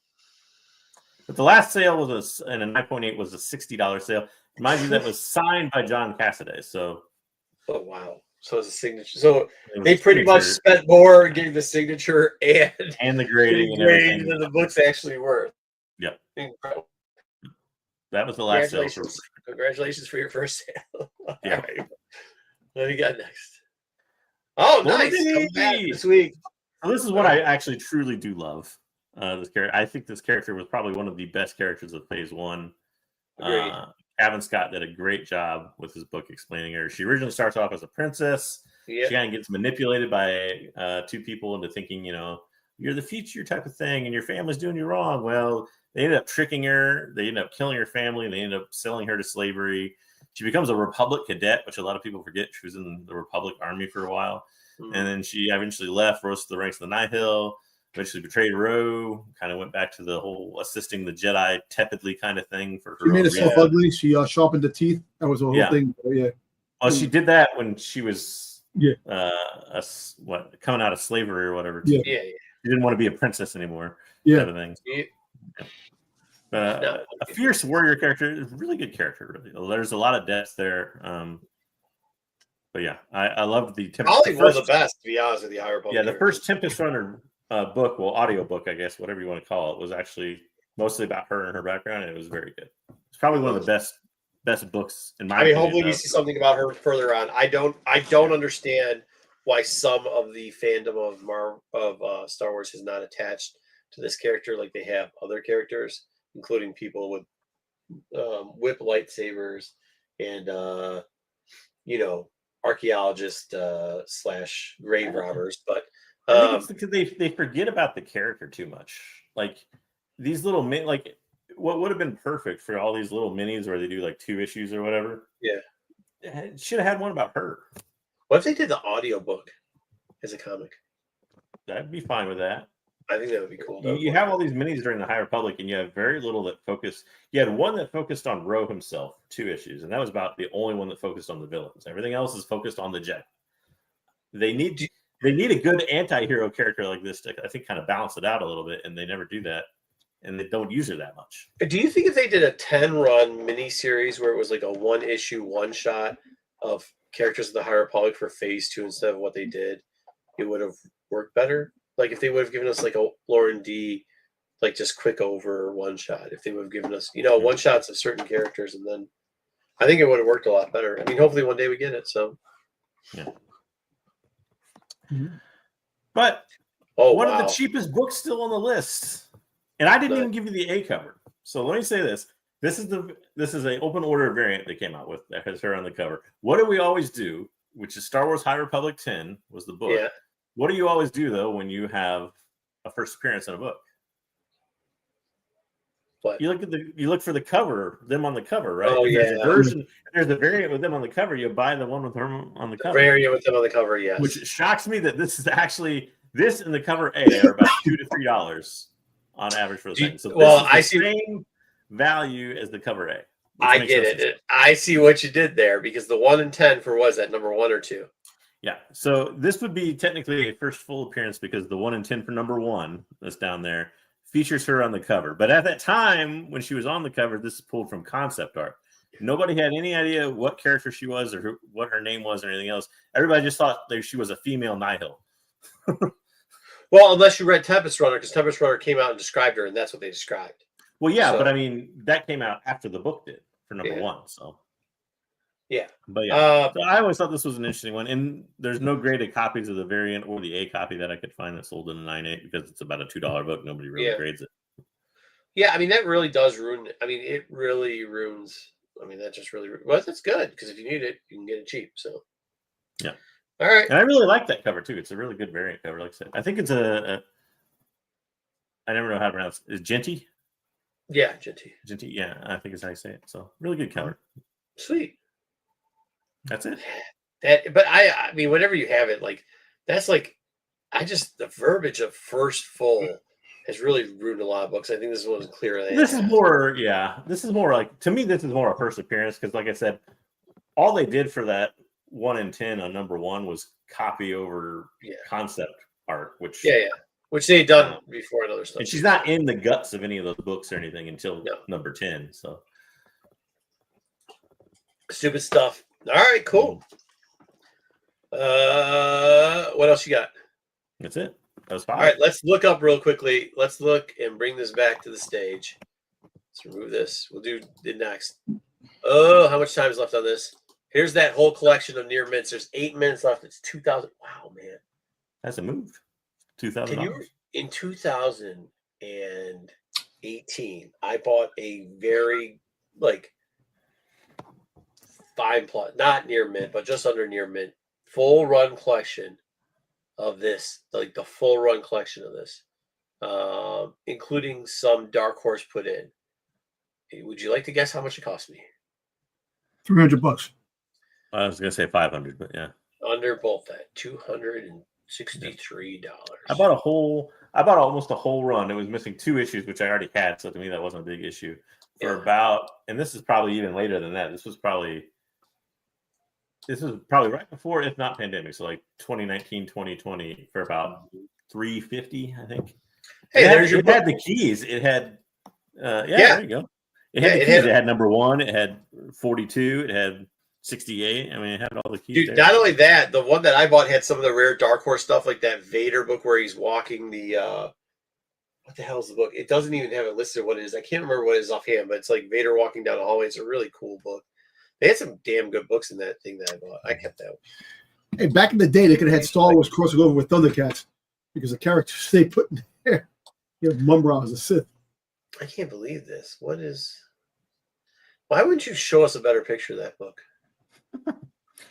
But the last sale was and a 9.8 was a $60 sale. Mind you, that was signed by John Cassaday. So, oh wow! So it's a signature. So they pretty much spent more getting the signature and the grading and everything than the book's actually worth. Yep. Incredible. That was the last sale. Congratulations for your first sale. Yeah. Right. What do you got next? Oh, nice! Coming back this week. Well, this is what I actually truly do love. This character, I think this character was probably one of the best characters of Phase 1. Kevin Scott did a great job with his book explaining her. She originally starts off as a princess. She kind of gets manipulated by 2 people into thinking, you're the future type of thing, and your family's doing you wrong. Well, they ended up tricking her. They ended up killing her family. And they ended up selling her to slavery. She becomes a Republic cadet, which a lot of people forget. She was in the Republic Army for a while. And then she eventually left, rose to the ranks of the Nihil. Eventually betrayed Roe, kind of went back to the whole assisting the Jedi tepidly kind of thing for her. She made herself ugly. She sharpened the teeth. That was the whole thing. Yeah. Well, she did that when she was coming out of slavery or whatever. Yeah. She didn't want to be a princess anymore. Yeah. Kind of thing. A fierce warrior character, really good character. Really, there's a lot of depth there. But yeah, I loved the Tempest. Probably one of the best, to be honest with you. The first Tempest Runner book, audio book, I guess, whatever you want to call it, was actually mostly about her and her background, and it was very good. It's probably one of the best books in my opinion. Hopefully we see something about her further on. I don't understand why some of the fandom of Star Wars is not attached to this character like they have other characters, including people with whip lightsabers and archaeologists / grave robbers, but I think it's because they forget about the character too much. Like these little what would have been perfect for all these little minis where they do like 2 issues or whatever. Yeah, it should have had one about her. What if they did the audiobook as a comic? I'd be fine with that. I think that would be cool. You have all these minis during the High Republic, and you have very little that focus. You had one that focused on Roe himself, 2 issues, and that was about the only one that focused on the villains. Everything else is focused on the Jedi. They need a good anti-hero character like this to, I think, kind of balance it out a little bit, and they never do that, and they don't use her that much. Do you think if they did a 10-run miniseries where it was like a 1-issue, 1-shot of characters of the High Republic for Phase 2 instead of what they did, it would have worked better? Like if they would have given us like a Lauren D, like just quick over 1-shot. If they would have given us, 1-shots of certain characters, and then I think it would have worked a lot better. I mean, hopefully one day we get it. So, yeah. But one of the cheapest books still on the list, and I didn't even give you the A cover. So let me say this: this is an open order variant they came out with that has her on the cover. What do we always do? Which is Star Wars High Republic 10 was the book. Yeah. What do you always do though when you have a first appearance in a book? What? You look for the cover, them on the cover, right? Oh, There's a version. There's a variant with them on the cover. You buy the one with them on the cover. Variant with them on the cover, yes. Which shocks me that this is actually this and the cover A are about $2 to $3 on average for the thing. So I see the same value as the cover A. I get it. I see what you did there because the 1 in 10 for was that number 1 or 2? Yeah. So this would be technically a first full appearance because the 1 in 10 for number 1 that's down there features her on the cover. But at that time, when she was on the cover, this is pulled from concept art. Nobody had any idea what character she was or what her name was or anything else. Everybody just thought that she was a female Nihil. Well, unless you read Tempest Runner, because Tempest Runner came out and described her, and that's what they described. Well, yeah, but I mean, that came out after the book did for number one, so. Yeah. But yeah, so I always thought this was an interesting one. And there's no graded copies of the variant or the A copy that I could find that sold in a 9.8 because it's about a $2 book. Nobody really grades it. Yeah, I mean, that really does ruin it. I mean, it really ruins. I mean, that just really, well, that's good because if you need it, you can get it cheap. So, yeah. All right. And I really like that cover too. It's a really good variant cover. Like I said, I think it's I never know how to pronounce it. Is Genty? Yeah, Genty. Genty, yeah, I think is how you say it. So, really good cover. Sweet. That's it. But I mean, whenever you have it, like that's like, the verbiage of first full has really ruined a lot of books. I think this one was clear. This is more, This is more like, to me, this is more a first appearance because, like I said, all they did for that 1 in 10 on number one was copy over concept art, which they had done before and other stuff. And she's not in the guts of any of those books or anything until number 10. So stupid stuff. All right, cool. What else you got? That's it. That was 5. All right, let's look up real quickly. Let's look and bring this back to the stage. Let's remove this. We'll do it next. Oh, how much time is left on this? Here's that whole collection of near mints. There's 8 minutes left. It's 2,000. Wow, man. That's a move. $2,000. In 2018, I bought a very fine plot, not near mint, but just under near mint, full run collection of this, like the full run collection of this, including some Dark Horse put in. Would you like to guess how much it cost me? $300. I was gonna say 500, but yeah, under both that $263. I bought almost a whole run. It was missing 2 issues, which I already had, so to me that wasn't a big issue. For about, and this is probably even later than that. This was probably right before, if not pandemic, so like 2019, 2020, for about $350, I think. Hey, it had the keys. It had, there you go. It had the keys. It had number 1. It had 42. It had 68. I mean, it had all the keys. Dude, not only that, the one that I bought had some of the rare Dark Horse stuff, like that Vader book where he's walking the what the hell is the book? It doesn't even have it listed what it is. I can't remember what it is offhand, but it's like Vader walking down the hallway. It's a really cool book. They had some damn good books in that thing that I bought. I kept that one. Hey, back in the day, they could have had Star Wars crossing over with Thundercats because the characters they put in there. You have Mum-Ra as a Sith. I can't believe this. Why wouldn't you show us a better picture of that book?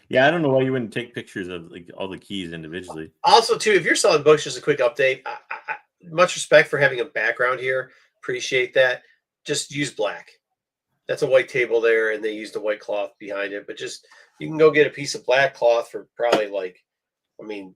Yeah, I don't know why you wouldn't take pictures of like all the keys individually. Also, too, if you're selling books, just a quick update. I much respect for having a background here. Appreciate that. Just use black. That's a white table there, and they used a white cloth behind it. But just, you can go get a piece of black cloth for probably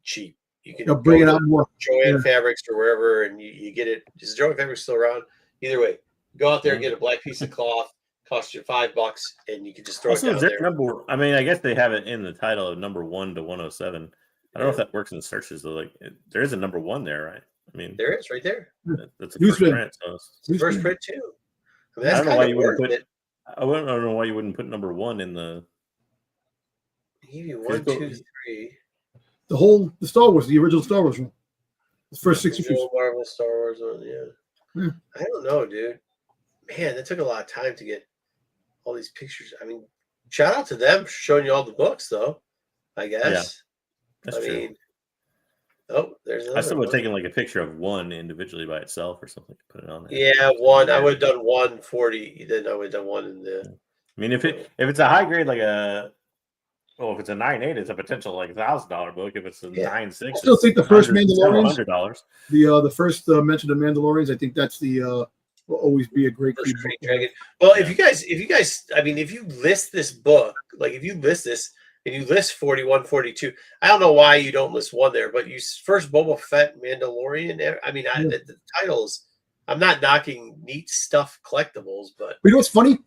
cheap. You can bring it out more. Joanne Fabrics or wherever, and you get it. Is Joanne Fabrics still around? Either way, go out there and get a black piece of cloth. Cost you $5, and you can just throw it down there. I mean, I guess they have it in the title of number 1 to 107. I don't know if that works in searches though. Like, there is a number 1 there, right? I mean, there is right there. That's a first print. So it's first print too. I mean, I don't know why you wouldn't put. I don't know why you wouldn't put number 1 in the. Give you 1, 2, 3. The Star Wars, the original Star Wars one. The first 6 issues. Marvel Star Wars one, yeah. I don't know, dude. Man, that took a lot of time to get all these pictures. I mean, shout out to them for showing you all the books, though. I guess. Yeah, that's true. There's another. I still would have taken like a picture of 1 individually by itself or something to put it on there. Yeah, 1. I would have done 140. Then I would have done 1 in the. I mean, if it's a high grade, if it's a 9.8, it's a potential like $1,000 book. If it's a 9.6, I still think the first Mandalorians, $100. The first mention of Mandalorians, I think that's the will always be a great book. Well, if you guys, I mean, if you list this book, if you list this and you list 41, 42, I don't know why you don't list 1 there, but you first Boba Fett, Mandalorian. I mean, the titles. I'm not knocking neat stuff collectibles, but you know what's funny?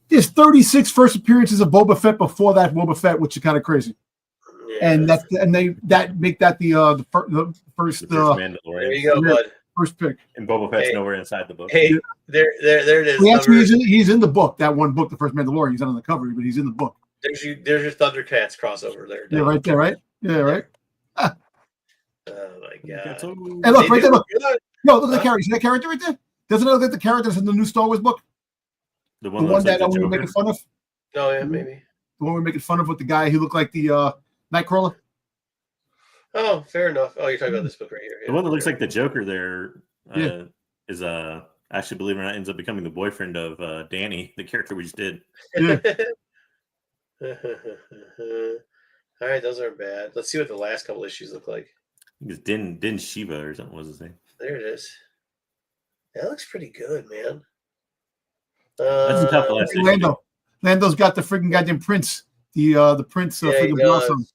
There's 36 first appearances of Boba Fett before that Boba Fett, which is kind of crazy. Yeah, and they make that the first Mandalorian. There you go, bud. First pick. And Boba Fett's nowhere inside the book. Hey, there it is. Well, actually, he's in the book. That one book, the first Mandalorian. He's not on the cover, but he's in the book. There's your Thundercats crossover there. Yeah, right there, right? Yeah, right. Oh my god! Hey, look right there. Look. Yo, look at the character. See that character right there? Doesn't it look like the characters in the new Star Wars book? The one that we were making fun of. Oh yeah, maybe. The one we're making fun of with the guy who looked like the Nightcrawler. Oh, fair enough. Oh, you're talking about this book right here. The one that looks like the Joker there is actually, believe it or not, ends up becoming the boyfriend of Danny, the character we just did. Yeah. All right, those aren't bad. Let's see what the last couple issues look like. I think it's Din Shiva or something was his name. There it is. That looks pretty good, man. That's tough. Lando's got the freaking goddamn prince. The prince freaking blossom.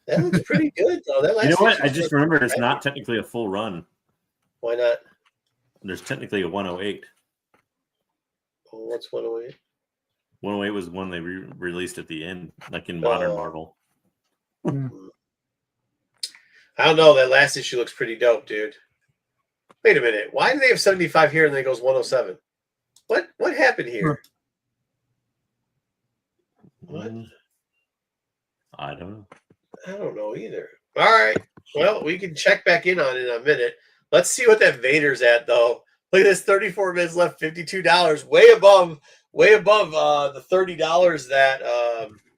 That looks pretty good though. That last you know what? I just remembered it's not technically a full run. Why not? There's technically a 108. Oh, what's 108? 108 was one they released at the end, like in Modern Marvel. I don't know. That last issue looks pretty dope, dude. Wait a minute. Why do they have 75 here and then it goes 107? What happened here? What? I don't know. I don't know either. All right. Well, we can check back in on it in a minute. Let's see what that Vader's at, though. Look at this, 34 minutes left, $52. Way above the $30 that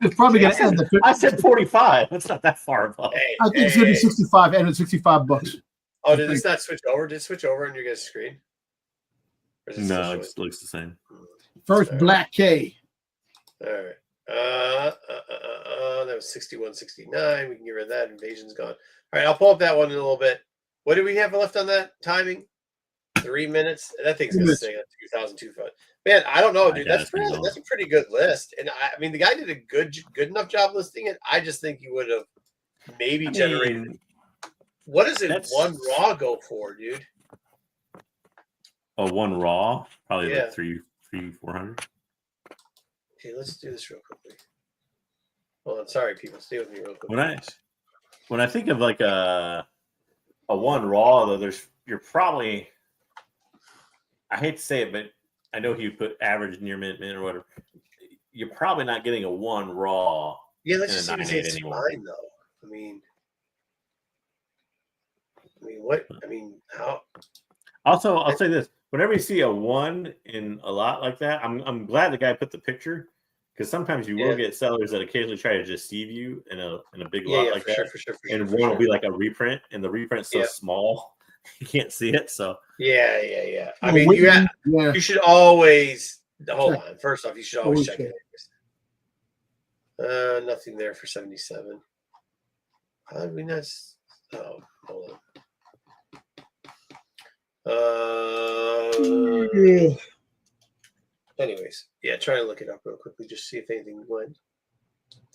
it's probably going to end. I said 45. That's not that far above. I think it's going to be 65 and it's $65. Oh, did this not switch over? Did it switch over on your guys' screen? No, it looks the same. First Black K. All right. That was 61.69. We can get rid of that. Invasion's gone. All right, I'll pull up that one in a little bit. What do we have left on that timing? 3 minutes. That thing's gonna stay at 2002 fun. Man, I don't know, dude. That's a pretty good list. And I mean, the guy did a good enough job listing it. I just think he would have maybe generated. What does it one raw go for, dude? Oh, one raw, probably like 400. Okay, let's do this real quickly. Hold on, sorry, people, stay with me real quick. When I think of like a one raw, though, you're probably, I hate to say it, but I know he put average near mint or whatever. You're probably not getting a one raw. Yeah, let's just see if it's mine though. I mean, what? I mean, how? Also, I'll say this: whenever you see a one in a lot like that, I'm glad the guy put the picture, because sometimes you will get sellers that occasionally try to deceive you in a big lot like that. And one will be like a reprint, and the reprint's so small you can't see it. So yeah. I mean, you should always hold on. First off, you should always check it. Nothing there for 77. I mean, that's hold on. Anyways, try to look it up real quickly, just see if anything went.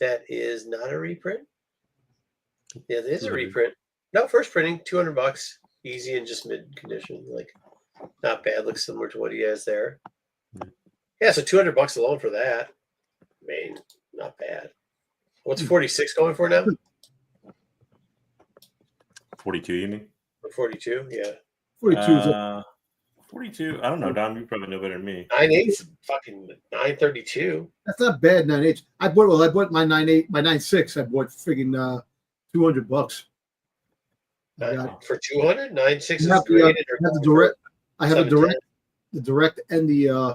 That is not a reprint. Yeah, that is a reprint. No, first printing, $200, easy and just mid condition, like not bad. Looks similar to what he has there. Yeah, so $200 alone for that. I mean, not bad. What's 46 going for now? 42, you mean? 42, yeah. 42. 42. I don't know, Don. You probably know better than me. 9.8's fucking 932. That's not bad. 9.8. I bought my 9.8, my 9.6. I bought friggin' $200. For 200, 9.6 is graded. I have a direct, the direct and the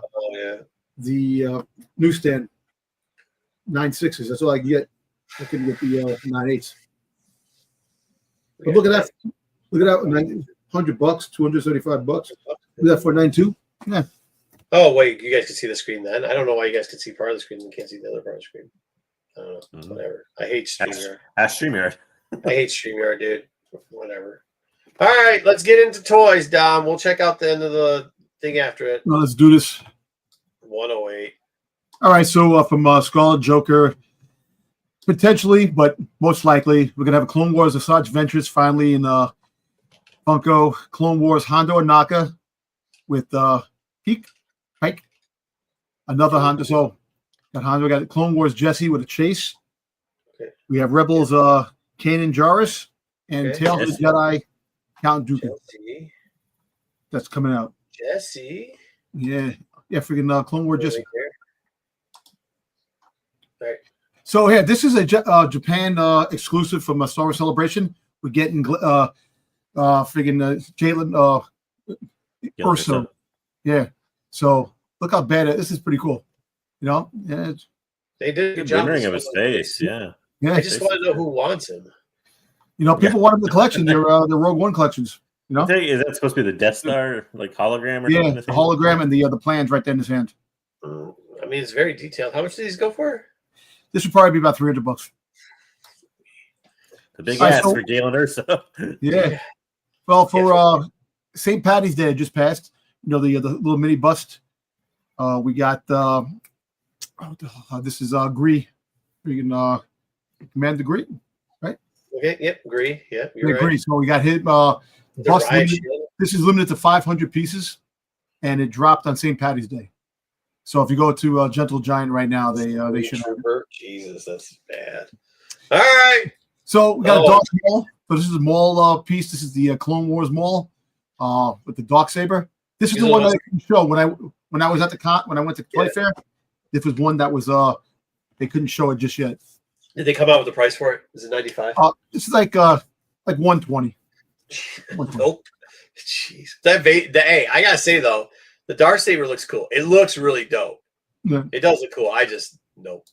the newsstand 9.6s. That's all I get. I can get the 9.8s. But look at that. Look at that. $100, $275. Look at that for 9.2. Yeah. Oh wait, you guys can see the screen then. I don't know why you guys can see part of the screen and can't see the other part of the screen. I don't know. Whatever. I hate StreamYard. StreamYard. I hate StreamYard, dude. Whatever. All right, let's get into toys, Dom. We'll check out the end of the thing after it. Well, let's do this. 108. All right, so from Scarlet Joker, potentially, but most likely, we're gonna have a Clone Wars Asajj Ventress finally in Funko Clone Wars Hondo Anaka with Pike. Another Hondo. So got Hondo, got Clone Wars Jesse with a Chase. Okay. We have Rebels Kanan Jarrus and Tales of the Jedi Count Dooku. That's coming out. Jesse. Yeah, freaking Clone Wars Jesse. Right. So this is a Japan exclusive from a Star Wars Celebration. We're getting Jalen Urso. Yeah. So look how bad this is. Pretty cool. You know, yeah. They did a good job rendering of his face. Yeah. I just want to know who wants him. You know, people want him in the collection. They're the Rogue One collections. You know, is that supposed to be the Death Star like hologram? Or the hologram and the plans right there in his hand. I mean, it's very detailed. How much do these go for? This would probably be about $300. The big ass for Jalen Urso. Yeah. Well, for St. Patty's Day just passed. You know, the little mini bust. We got this is Gree. Freaking Commander Gree, right? Okay. Yep. Gree. Yeah. You're right. So we got him. Bust this is limited to 500 pieces, and it dropped on St. Patty's Day. So if you go to Gentle Giant right now, they should have it. Jesus, that's bad. All right. So we got a Dark Maul. So this is a Maul piece. This is the Clone Wars Maul with the Darksaber. This is the one that I couldn't show when I was at the con when I went to Toy Fair. This was one that was they couldn't show it just yet. Did they come out with the price for it? Is it $95? This is like $120. Nope. Jeez. Hey, I gotta say though, the Darksaber looks cool. It looks really dope. Yeah. It does look cool. I just nope.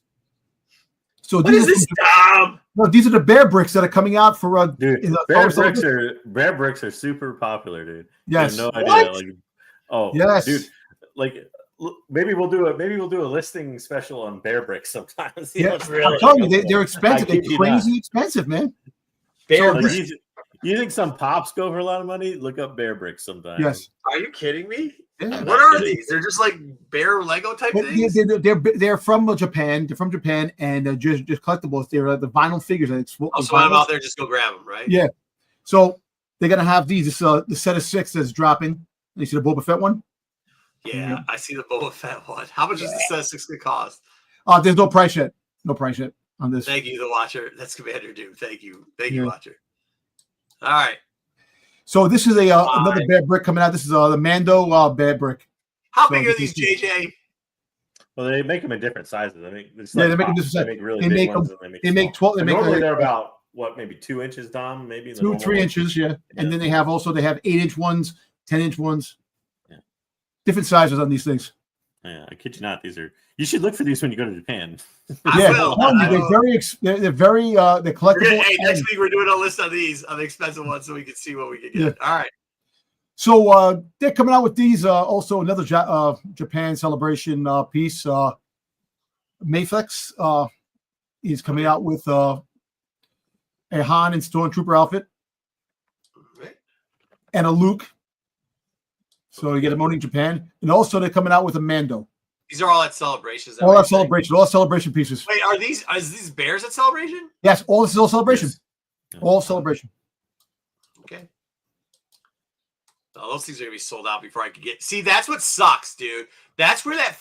So what is this, Tom? No, these are the bear bricks that are coming out for dude. Bear bricks are super popular, dude. Yes. No idea. Like, yes, dude. Like, maybe we'll do a listing special on bear bricks sometimes. Yeah, I'm telling you, they're expensive. They're crazy expensive, man. Bear bricks. You think some pops go for a lot of money? Look up bear bricks sometimes. Yes. Are you kidding me? Yeah. What are these? They're just like bear Lego type things. They're from Japan. They're from Japan, and they're just collectibles. They're the vinyl figures. So I'm out there, just go grab them, right? Yeah. So they're gonna have these. This the set of 6 that's dropping. You see the Boba Fett one? Yeah, I see the Boba Fett one. How much is the set of 6 gonna cost? There's no price yet. No price yet on this. Thank you, the watcher. That's Commander Doom. Thank you, watcher. All right. So this is another bear brick coming out. This is the Mando bear brick. How big are these, JJ? Well, they make them in different sizes. I mean, they make them different sizes. They make really big ones. They make 12. Normally they're about maybe 2 inches, Dom. Maybe 2-3 inches, yeah. And then they have 8-inch ones, 10-inch ones. Yeah. Different sizes on these things. Yeah, I kid you not. You should look for these when you go to Japan. Yeah, they're collectible. Hey, next week we're doing a list of these, of the expensive ones, so we can see what we can get. Yeah. All right. So they're coming out with these. Also, another Japan celebration piece. Mayflex. He's coming out with a Han and Stormtrooper outfit, and a Luke. So you get them only in Japan, and also they're coming out with a Mando. These are all at Celebrations. All at Celebration. All celebration pieces. Wait, are these bears at Celebration? Yes, all this is all Celebration. Yes. All Celebration. Okay. Oh, those things are gonna be sold out before I could get. See, that's what sucks, dude. That's where that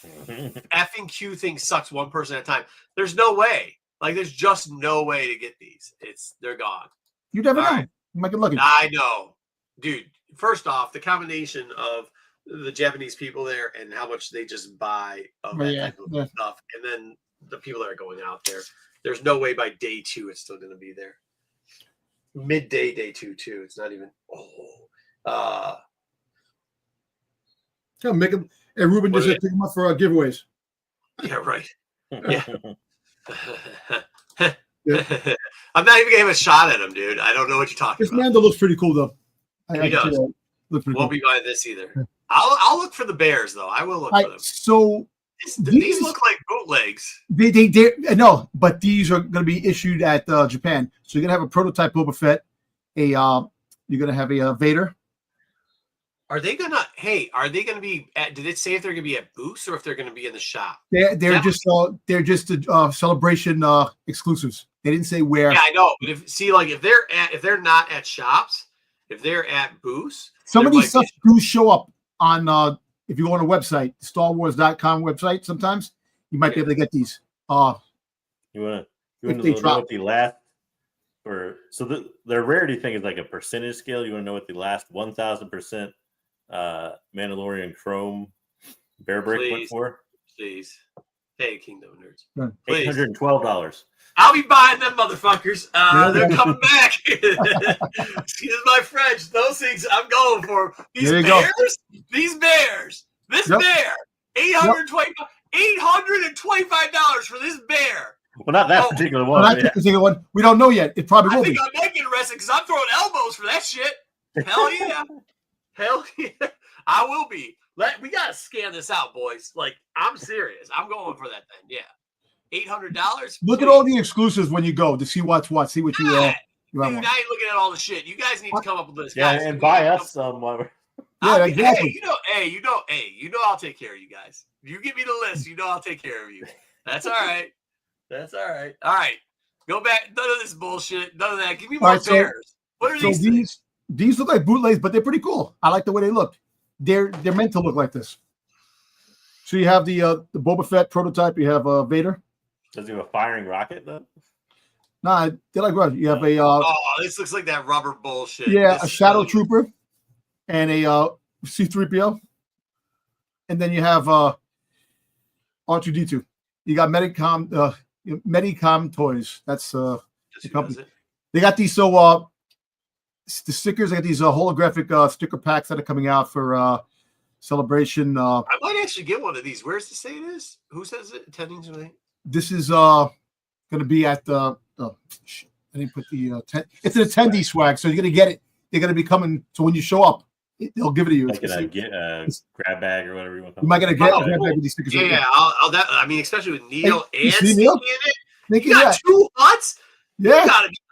effing Q thing sucks. One person at a time. There's no way. Like, there's just no way to get these. They're gone. You never know. Right. You might get lucky. I know, dude. First off, the combination of the Japanese people there and how much they just buy of that type of stuff, and then the people that are going out there. There's no way by day 2 it's still going to be there. Midday, day 2 too. It's not even. Make them. Hey, Ruben just take them up for giveaways. Yeah, right. Yeah. I'm not even gonna have a shot at him, dude. I don't know what you're talking about. This Mando looks pretty cool though. He does. Won't be buying this either. I'll look for the bears though. I will look for them. So these look like bootlegs. They no, but these are going to be issued at Japan. So you're going to have a prototype Boba Fett. You're going to have a Vader. Are they gonna? Hey, are they gonna be? Did it say if they're gonna be at booths or if they're gonna be in the shop? They're just celebration exclusives. They didn't say where. Yeah, I know. But if they're not at shops, if they're at booths, some of these stuff do show up on if you go on a website, StarWars.com website. Sometimes you might be able to get these. You want to know what the last their rarity thing is like a percentage scale. You want to know what the last 1,000% Mandalorian Chrome bear brick went for? Please. Hey, Kingdom Nerds. $812. I'll be buying them motherfuckers. They're coming back. Excuse my French. Those things I'm going for. These bears. This bear. $825 for this bear. Well, not that particular one. Not that particular one. We don't know yet. It probably will be. I might get arrested because I'm throwing elbows for that shit. Hell yeah. Hell yeah. I will be. We got to scan this out, boys. Like, I'm serious. I'm going for that thing. Yeah. $800. Look at all the exclusives when you go to see what's what. See what you Dude, I ain't looking at all the shit. You guys need to come up with this. Yeah, guys, and buy us some. Yeah, exactly. Hey, I'll take care of you guys. You give me the list, I'll take care of you. That's all right. That's all right. All right. Go back. None of this bullshit. None of that. Give me more bears. What are these things? These look like bootlegs, but they're pretty cool. I like the way they look. They're meant to look like this. So you have the Boba Fett prototype. You have Vader. Does he have a firing rocket though? Nah, they're like rubber. You have a. This looks like that rubber bullshit. Yeah, a Shadow Trooper, and a C-3PO, and then you have R2-D2. You got Medicom Toys. That's the company. They got these the stickers. They got these holographic sticker packs that are coming out for Celebration. I might actually get one of these. Where's the say it is? Who says it? Attending tonight. This is going to be at the. I didn't put the. It's an attendee swag, so you're going to get it. They're going to be coming. So when you show up, they'll give it to you. Like a grab bag or whatever you want. You might get a grab bag with these stickers. Yeah, I mean, especially with Neil and Sneaky Neil? in it. You got 2 huts. Yeah.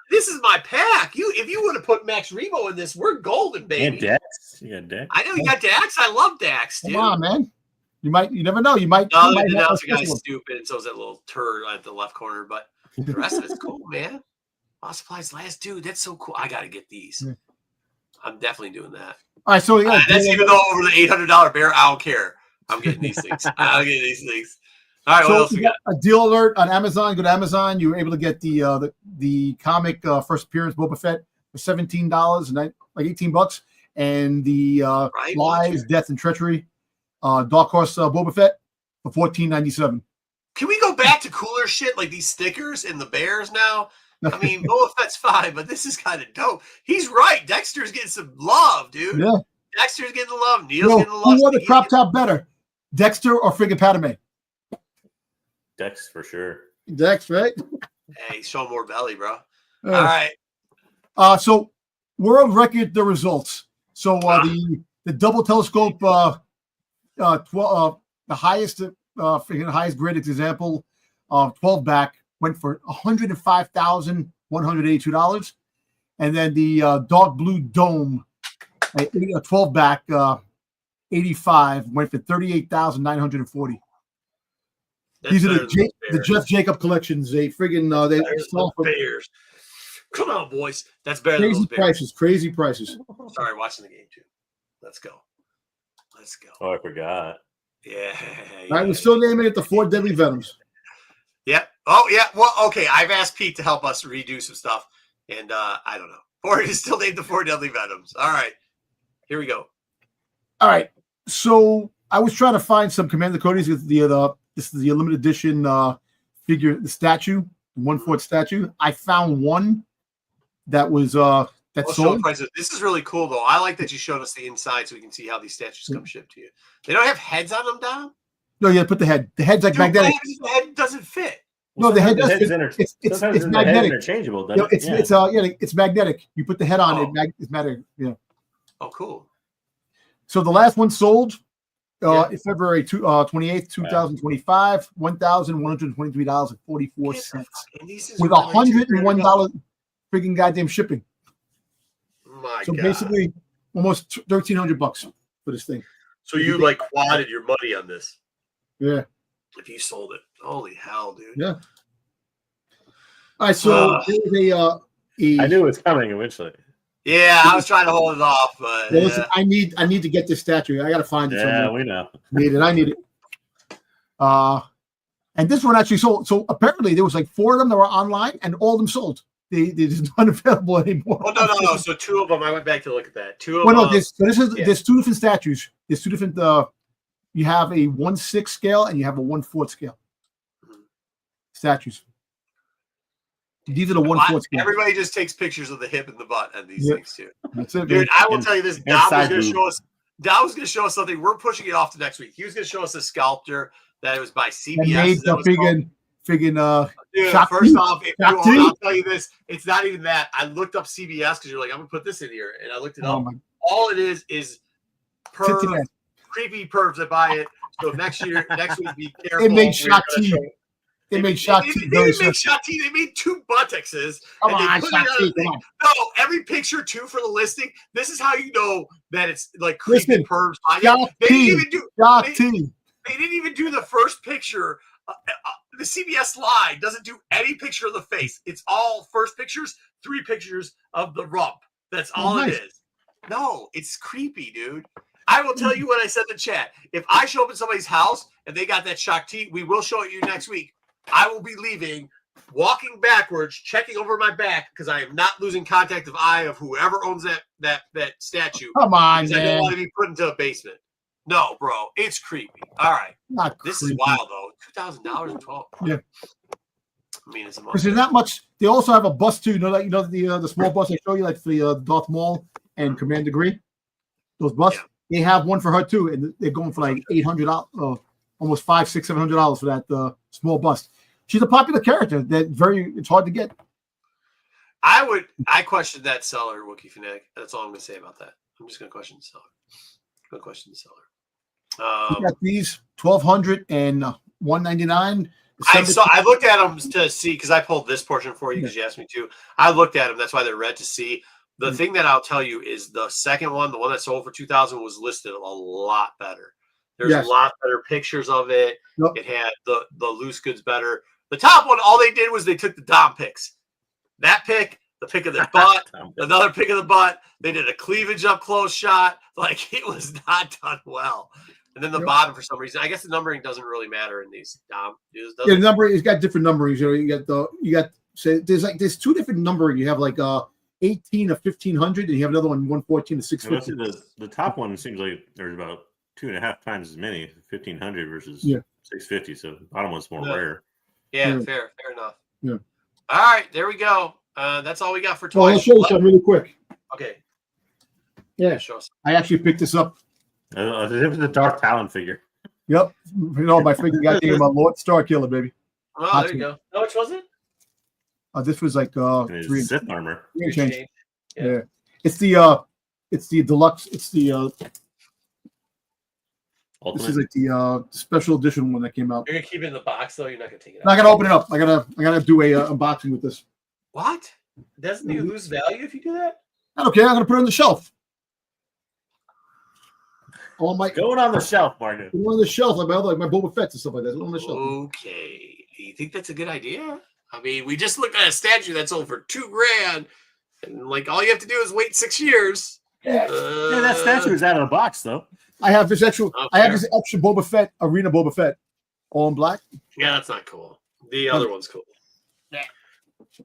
This is my pack. If you would have put Max Rebo in this, we're golden, baby. And Dax. You got Dax. I know you got Dax. I love Dax, dude. Come on, man. You never know. You might. No, the announcer guy's stupid, and so is that little turd at the left corner. But the rest of it's cool, man. Law Supplies last, dude. That's so cool. I got to get these. Yeah. I'm definitely doing that. All right, so that's even though over the $800 bear, I don't care. I'm getting these things. I'll get these things. All right, so what else we got? A deal alert on Amazon. Go to Amazon. You were able to get the comic first appearance Boba Fett for $17 and like $18, and the Lies, Death, and Treachery Dark Horse Boba Fett for $14.97. Can we go back to cooler shit like these stickers and the bears now? I mean, Boba Fett's fine, but this is kind of dope. He's right. Dexter's getting some love, dude. Yeah. Dexter's getting the love. Neil's getting the love. Who wore the crop top better, Dexter or friggin' Padme? Dex for sure. Dex, right? Hey, show more belly, bro. All right. So world record the results. So the double telescope, the highest graded example of 12 back went for $105,182, and then the dark blue dome, a 12 back 85 went for $38,940. These are the Jeff Jacob collections. They friggin' they sell for bears. Come on, boys. That's better than those bears. Crazy prices. Sorry, watching the game too. Let's go. Oh, I forgot. Yeah. All right, we're still naming it the 4 Deadly Venoms. Yep. Oh, yeah. Well, okay. I've asked Pete to help us redo some stuff, and I don't know. Or it is still named the 4 Deadly Venoms. All right. Here we go. All right. So I was trying to find some Commander Cody's with this is the limited edition figure, the statue, the 1/4 statue. I found one that was that's sold. This is really cool, though. I like that you showed us the inside so we can see how these statues come shipped to you. They don't have heads on them, Dom? No, you put the head. The head's like magnetic. The head doesn't fit. No, the head does. It's magnetic. Interchangeable. It's magnetic. You put the head on it. It's magnetic. Yeah. Oh, cool. So the last one sold February 28th, 2025, $1,123.44 with $101 freaking goddamn shipping. So basically, almost $1,300 for this thing. So you like quadded your money on this? Yeah. If you sold it, holy hell, dude. Yeah. All right, so there's I knew it was coming eventually. Yeah, I was trying to hold it off, but listen, I need to get this statue. I got to find it. Yeah, we know. I need it. And this one actually sold. So apparently there was like 4 of them that were online, and all of them sold. They just not available anymore. Oh no. So 2 of them. I went back to look at that. 2 of them. No, there's 2 different statues. There's 2 different. You have a 1/6 scale and you have a 1/4 scale statues. These are the 114. Everybody just takes pictures of the hip and the butt and these things too. That's it, dude. I will tell you this. Dom was going to show us something. We're pushing it off to next week. He was going to show us a sculptor that it was by CBS. Dude, first off, I'll tell you this. It's not even that. I looked up CBS because you're like, I'm going to put this in here. And I looked it up. All it is creepy pervs that buy it. So next week, be careful. It made shot tea. They made shot tea. They didn't make shot tea. They made 2 buttocks. Come on, shot tea. No, every picture too for the listing. This is how you know that it's like creepy pervs. They didn't even do the first picture. The CBS line doesn't do any picture of the face. It's all first pictures, 3 pictures of the rump. That's all it is. No, it's creepy, dude. I will tell you what I said in the chat. If I show up at somebody's house and they got that shock tea, we will show it you next week. I will be leaving, walking backwards, checking over my back because I am not losing contact of eye of whoever owns that statue. Come on, man. I don't want to be put into a basement. No, bro, it's creepy. All right, this is wild though. $2,000 and 12. Yeah. I mean, it's a because there's not much. They also have a bus too. The small bus I show you, like the Darth Maul and Commander Green. Those buses, they have one for her too, and they're going for like $800, almost $500-$700 for that small bus. She's a popular character. It's hard to get. I questioned that seller, Wookiee Fanatic. That's all I'm going to say about that. I'm just going to question the seller. You got these $1,200 and $199. I looked at them to see because I pulled this portion for you because you asked me to. I looked at them. That's why they're red to see. The thing that I'll tell you is the second one, the one that sold for $2,000, was listed a lot better. There's a lot better pictures of it. Yep. It had the loose goods better. The top one, all they did was they took the Dom pics. That pic, the pic of the butt, another pic of the butt. They did a cleavage up close shot. Like, it was not done well. And then the bottom, for some reason, I guess the numbering doesn't really matter in these, Dom. The numbering, it's got different numberings. There's 2 different numbering. You have like 18 of 1,500, and you have another one 114 to 650. The top one seems like there's about 2.5 times as many, 1,500 versus 650. So the bottom one's more rare. Yeah, fair enough. Yeah. All right, there we go. That's all we got for toys. Well, I'll show you something really quick. Okay. Yeah, I actually picked this up. It was a Dark Talon figure. Yep. My figure got named Lord Star Killer, baby. Oh, there you go. How much was it? This was like Sith armor. Yeah. It's the deluxe. It's the Ultimate. This is like the special edition one that came out. You're gonna keep it in the box though. You're not gonna take it out. I'm not gonna open it up. I gotta do a unboxing with this. What? Doesn't it lose value if you do that? I don't care. I'm gonna put it on the shelf. Going on the shelf, Martin. Going on the shelf, like my Boba Fett's and stuff like that. On the shelf. Okay. You think that's a good idea? I mean, we just looked at a statue that sold for $2,000, and like all you have to do is wait 6 years. Yeah, that statue is out of the box though. I have this extra. I have this extra Boba Fett, Arena Boba Fett, all in black. Yeah, that's not cool. The other one's cool. Yeah.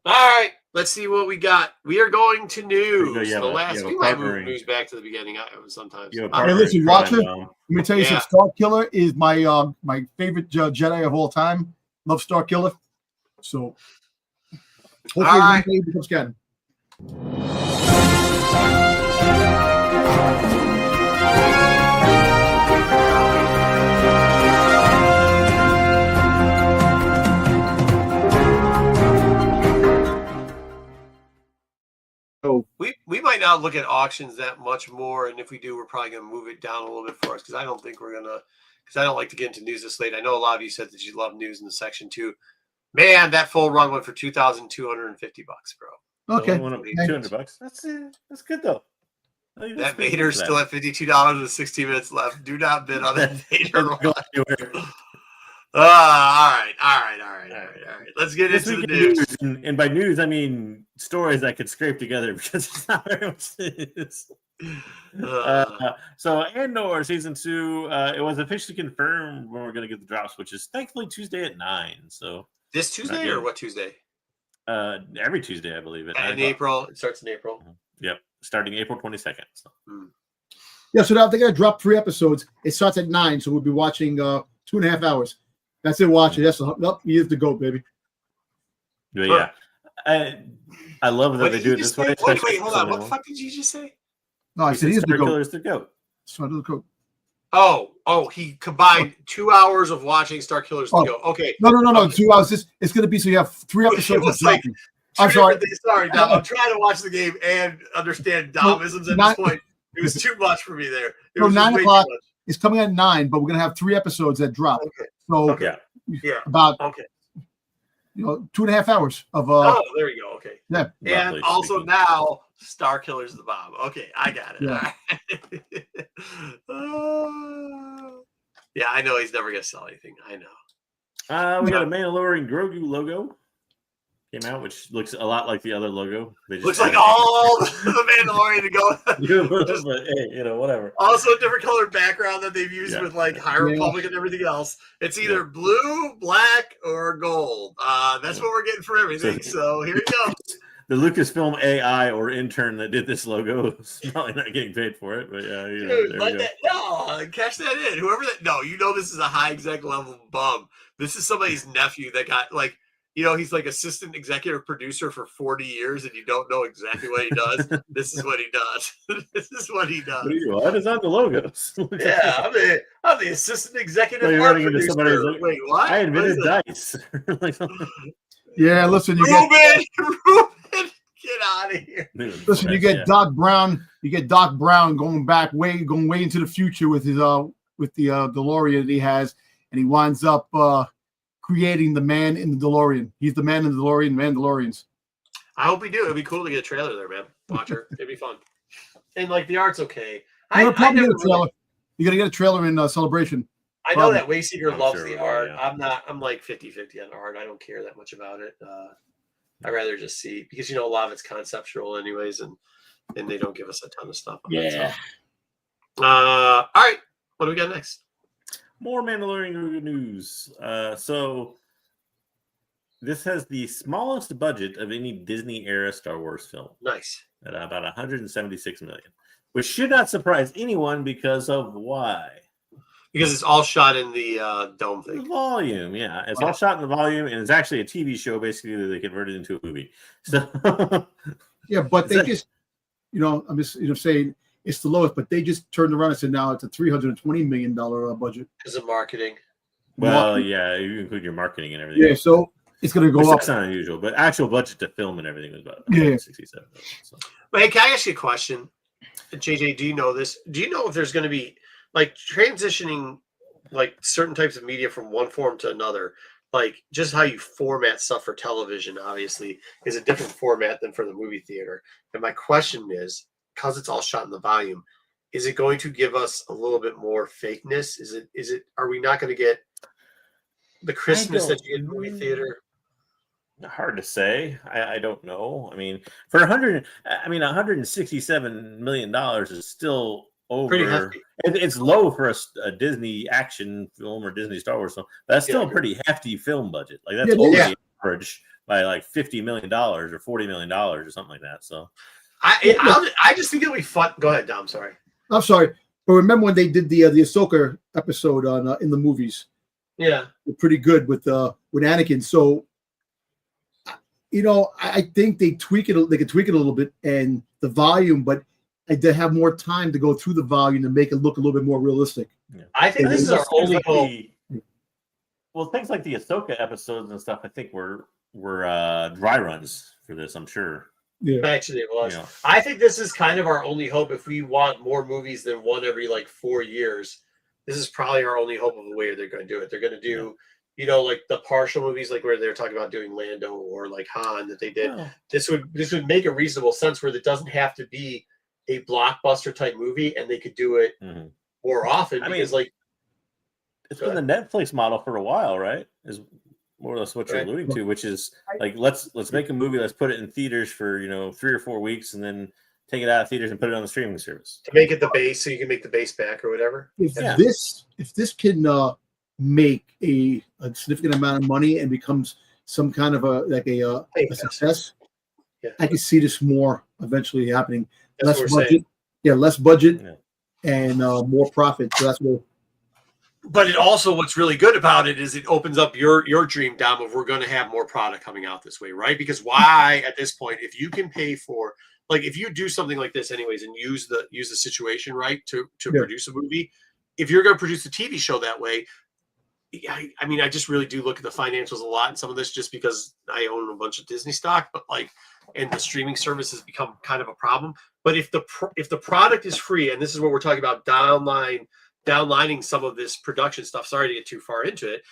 All right, let's see what we got. We are going to news. We might move news back to the beginning sometimes. Hey, listen, Watcher. Let me tell you something. Star Killer is my my favorite Jedi of all time. Love Star Killer. So hopefully he becomes canon. So we might not look at auctions that much more, and if we do, we're probably going to move it down a little bit for us because I don't think we're gonna. Because I don't like to get into news this late. I know a lot of you said that you love news in the section too. Man, that full run went for $2,250, bro. Okay, $200. That's good though. That Vader's still at $52 with 16 minutes left. Do not bid on that Vader. All right. Let's get into the news. And by news, I mean stories I could scrape together because it's not very much news. So Andor season 2, it was officially confirmed when we're going to get the drops, which is thankfully Tuesday at 9. So this Tuesday or what Tuesday? Every Tuesday, I believe it. In April, it starts in April. Mm-hmm. Yep, starting April 22nd. So. Yeah, so now they're going to drop 3 episodes. It starts at 9, so we'll be watching 2.5 hours. That's it. Watch it. That's he is the GOAT, baby. Yeah. I love that they do it this way. Wait, hold on. What the fuck did you just say? No, I said he's the Killer's the goat. Star the goat. Oh, he combined 2 hours of watching Star Killer's the goat. Okay. No. Okay. 2 hours. It's going to be so you have 3 episodes. It's like I'm sorry. Sorry, Dom. I'm trying to watch the game and understand Domisms at this point. It was too much for me there. It was 9 o'clock. It's coming at 9, but we're going to have 3 episodes that drop. Okay. So about 2.5 hours of. Oh, there you go. Okay. Yeah. And also now Star Killer's the bomb. Okay, I got it. Yeah. Yeah, I know he's never gonna sell anything. I know. We got a Mandalorian Grogu logo came out, which looks a lot like the other logo. They just looks like all the Mandalorian to go. Just, hey, whatever. Also, a different colored background that they've used with like High Republic and everything else. It's either blue, black, or gold. That's what we're getting for everything. So here you go. The Lucasfilm AI or intern that did this logo is probably not getting paid for it, but yeah, Dude, cash that in. Whoever that, this is a high exec level bum. This is somebody's nephew that got he's like assistant executive producer for 40 years, and you don't know exactly what he does. This is what he does. This is what he does. I design the logos. Yeah, I'm the assistant executive producer. Wait, what? I invented dice. Yeah, listen, Ruben, get out of here. Listen, you get Doc Brown. You get Doc Brown going way into the future with his with the DeLorean that he has, and he winds up creating the man in the DeLorean. He's the man in the DeLorean, Mandalorians. I hope we do. It'd be cool to get a trailer there, man. Watcher. It'd be fun. And the art's okay. You gotta get a trailer in Celebration. I know that Wayseeker loves the art. Yeah. I'm like 50-50 on the art. I don't care that much about it. I'd rather just see, because a lot of it's conceptual anyways, and they don't give us a ton of stuff on that. So. All right. What do we got next? More Mandalorian news. So this has the smallest budget of any Disney era Star Wars film. Nice. At about $176 million, which should not surprise anyone because of why. Because it's all shot in the dome thing. The volume, yeah. It's all shot in the volume, and it's actually a TV show, basically, that they converted into a movie. So, yeah, but they just, I'm just saying it's the lowest, but they just turned around and said now it's a $320 million budget. Because of marketing. Well, yeah, you include your marketing and everything. Yeah, so it's going to go up. That's not unusual, but actual budget to film and everything was about 67 million. So. But hey, can I ask you a question? JJ, do you know this? Do you know if there's going to be transitioning certain types of media from one form to another, just how you format stuff for television obviously is a different format than for the movie theater. And my question is, because it's all shot in the volume, is it going to give us a little bit more fakeness? Are we not going to get the crispness that you get in the movie theater? Hard to say. I don't know. I mean, for $167 million is still over. It's low for a Disney action film or Disney Star Wars film. That's still a pretty hefty film budget. That's over the average by $50 million or $40 million or something like that. So I just think it'll be fun. Go ahead, Dom. Sorry. I'm sorry, but remember when they did the Ahsoka episode on in the movies? Yeah, they're pretty good with Anakin. So I think they tweak it. They could tweak it a little bit and the volume, but they have more time to go through the volume and make it look a little bit more realistic. Yeah. I think this is our only hope. Well, things like the Ahsoka episodes and stuff, I think were dry runs for this. I'm sure. Yeah, actually, it was. I think this is kind of our only hope if we want more movies than one every 4 years. This is probably our only hope of the way they're going to do it. They're going to do. The partial movies, where they're talking about doing Lando or Han that they did. Oh. This would make a reasonable sense where it doesn't have to be a blockbuster type movie, and they could do it more often. It's been the Netflix model for a while, right? Is more or less what you're alluding to, which is let's make a movie, let's put it in theaters for 3 or 4 weeks, and then take it out of theaters and put it on the streaming service to make it the base, so you can make the base back or whatever. If this can make a significant amount of money and becomes some kind of a success, I can see this more eventually happening. Less budget, and more profit. So that's what. But it also, what's really good about it is it opens up your dream, Dom, of we're going to have more product coming out this way, right? Because why at this point, if you can pay for, like, if you do something like this anyways and use the situation right to produce a movie, if you're going to produce a TV show that way, I mean, I just really do look at the financials a lot, and some of this just because I own a bunch of Disney stock, but like, and the streaming service has become kind of a problem. But if the product is free, and this is what we're talking about, downlining some of this production stuff. Sorry to get too far into it.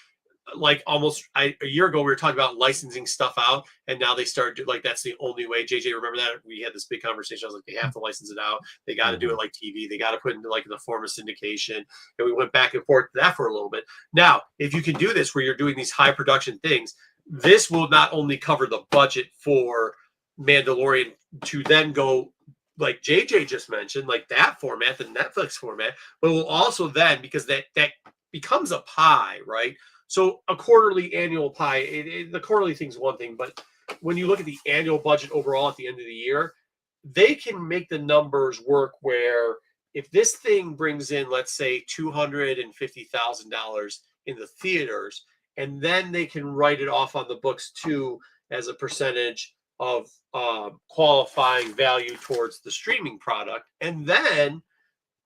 Like a year ago, we were talking about licensing stuff out, and now they started like that's the only way. JJ, remember that we had this big conversation? I was like, they have to license it out. They got to do it like TV. They got to put it into like the form of syndication, and we went back and forth to that for a little bit. Now, if you can do this where you're doing these high production things, this will not only cover the budget for Mandalorian to then go like JJ just mentioned, like that format, the Netflix format, but will also then, because that becomes a pie, right? So a quarterly annual pie, the quarterly thing's one thing, but when you look at the annual budget overall at the end of the year, they can make the numbers work where if this thing brings in, let's say, $250,000 in the theaters, and then they can write it off on the books too as a percentage of qualifying value towards the streaming product. And then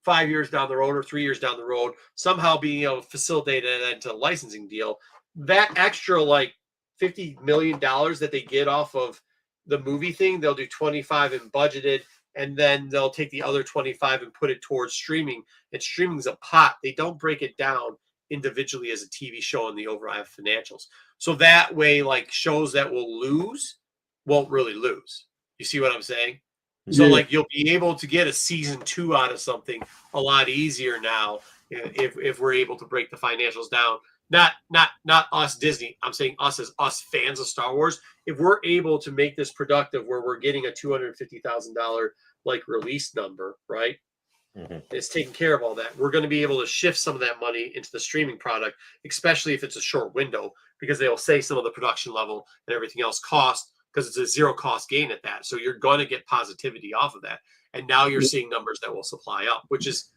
5 years down the road or 3 years down the road, somehow being able to facilitate it into a licensing deal, that extra like $50 million that they get off of the movie thing, they'll do 25 and budgeted, and then they'll take the other 25 and put it towards streaming. And streaming's a pot. They don't break it down individually as a TV show in the overall financials. So that way, like shows that will lose won't really lose. You see what I'm saying? So like you'll be able to get a season 2 out of something a lot easier now if we're able to break the financials down. Not us Disney. I'm saying us as us fans of Star Wars. If we're able to make this productive where we're getting a $250,000 like release number, right? Mm-hmm. It's taking care of all that. We're going to be able to shift some of that money into the streaming product, especially if it's a short window, because they'll say some of the production level and everything else cost, because it's a zero cost gain at that. So you're going to get positivity off of that. And now you're seeing numbers that will supply up, which is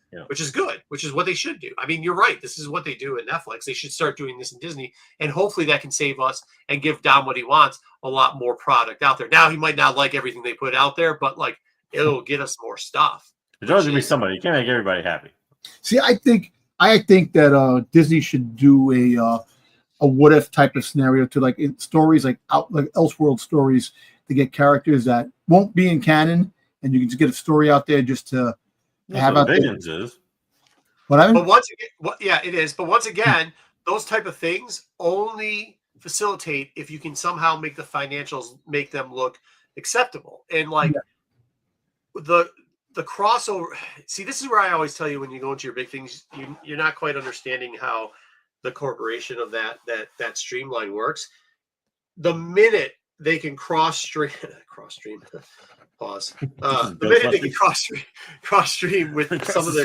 good, which is what they should do. I mean, you're right. This is what they do at Netflix. They should start doing this in Disney. And hopefully that can save us and give Dom what he wants, a lot more product out there. Now he might not like everything they put out there, but like it'll get us more stuff. There's always going to be somebody. You can't make everybody happy. See, I think that Disney should do a what if type of scenario to like in stories like Elseworld stories to get characters that won't be in canon, and you can just get a story out there just to have out there. But once again, it is. But once again, those type of things only facilitate if you can somehow make the financials make them look acceptable. And like the crossover. See, this is where I always tell you when you go into your big things, you're not quite understanding how the corporation of that streamline works. The minute they can cross stream pause. The minute they can cross stream with some of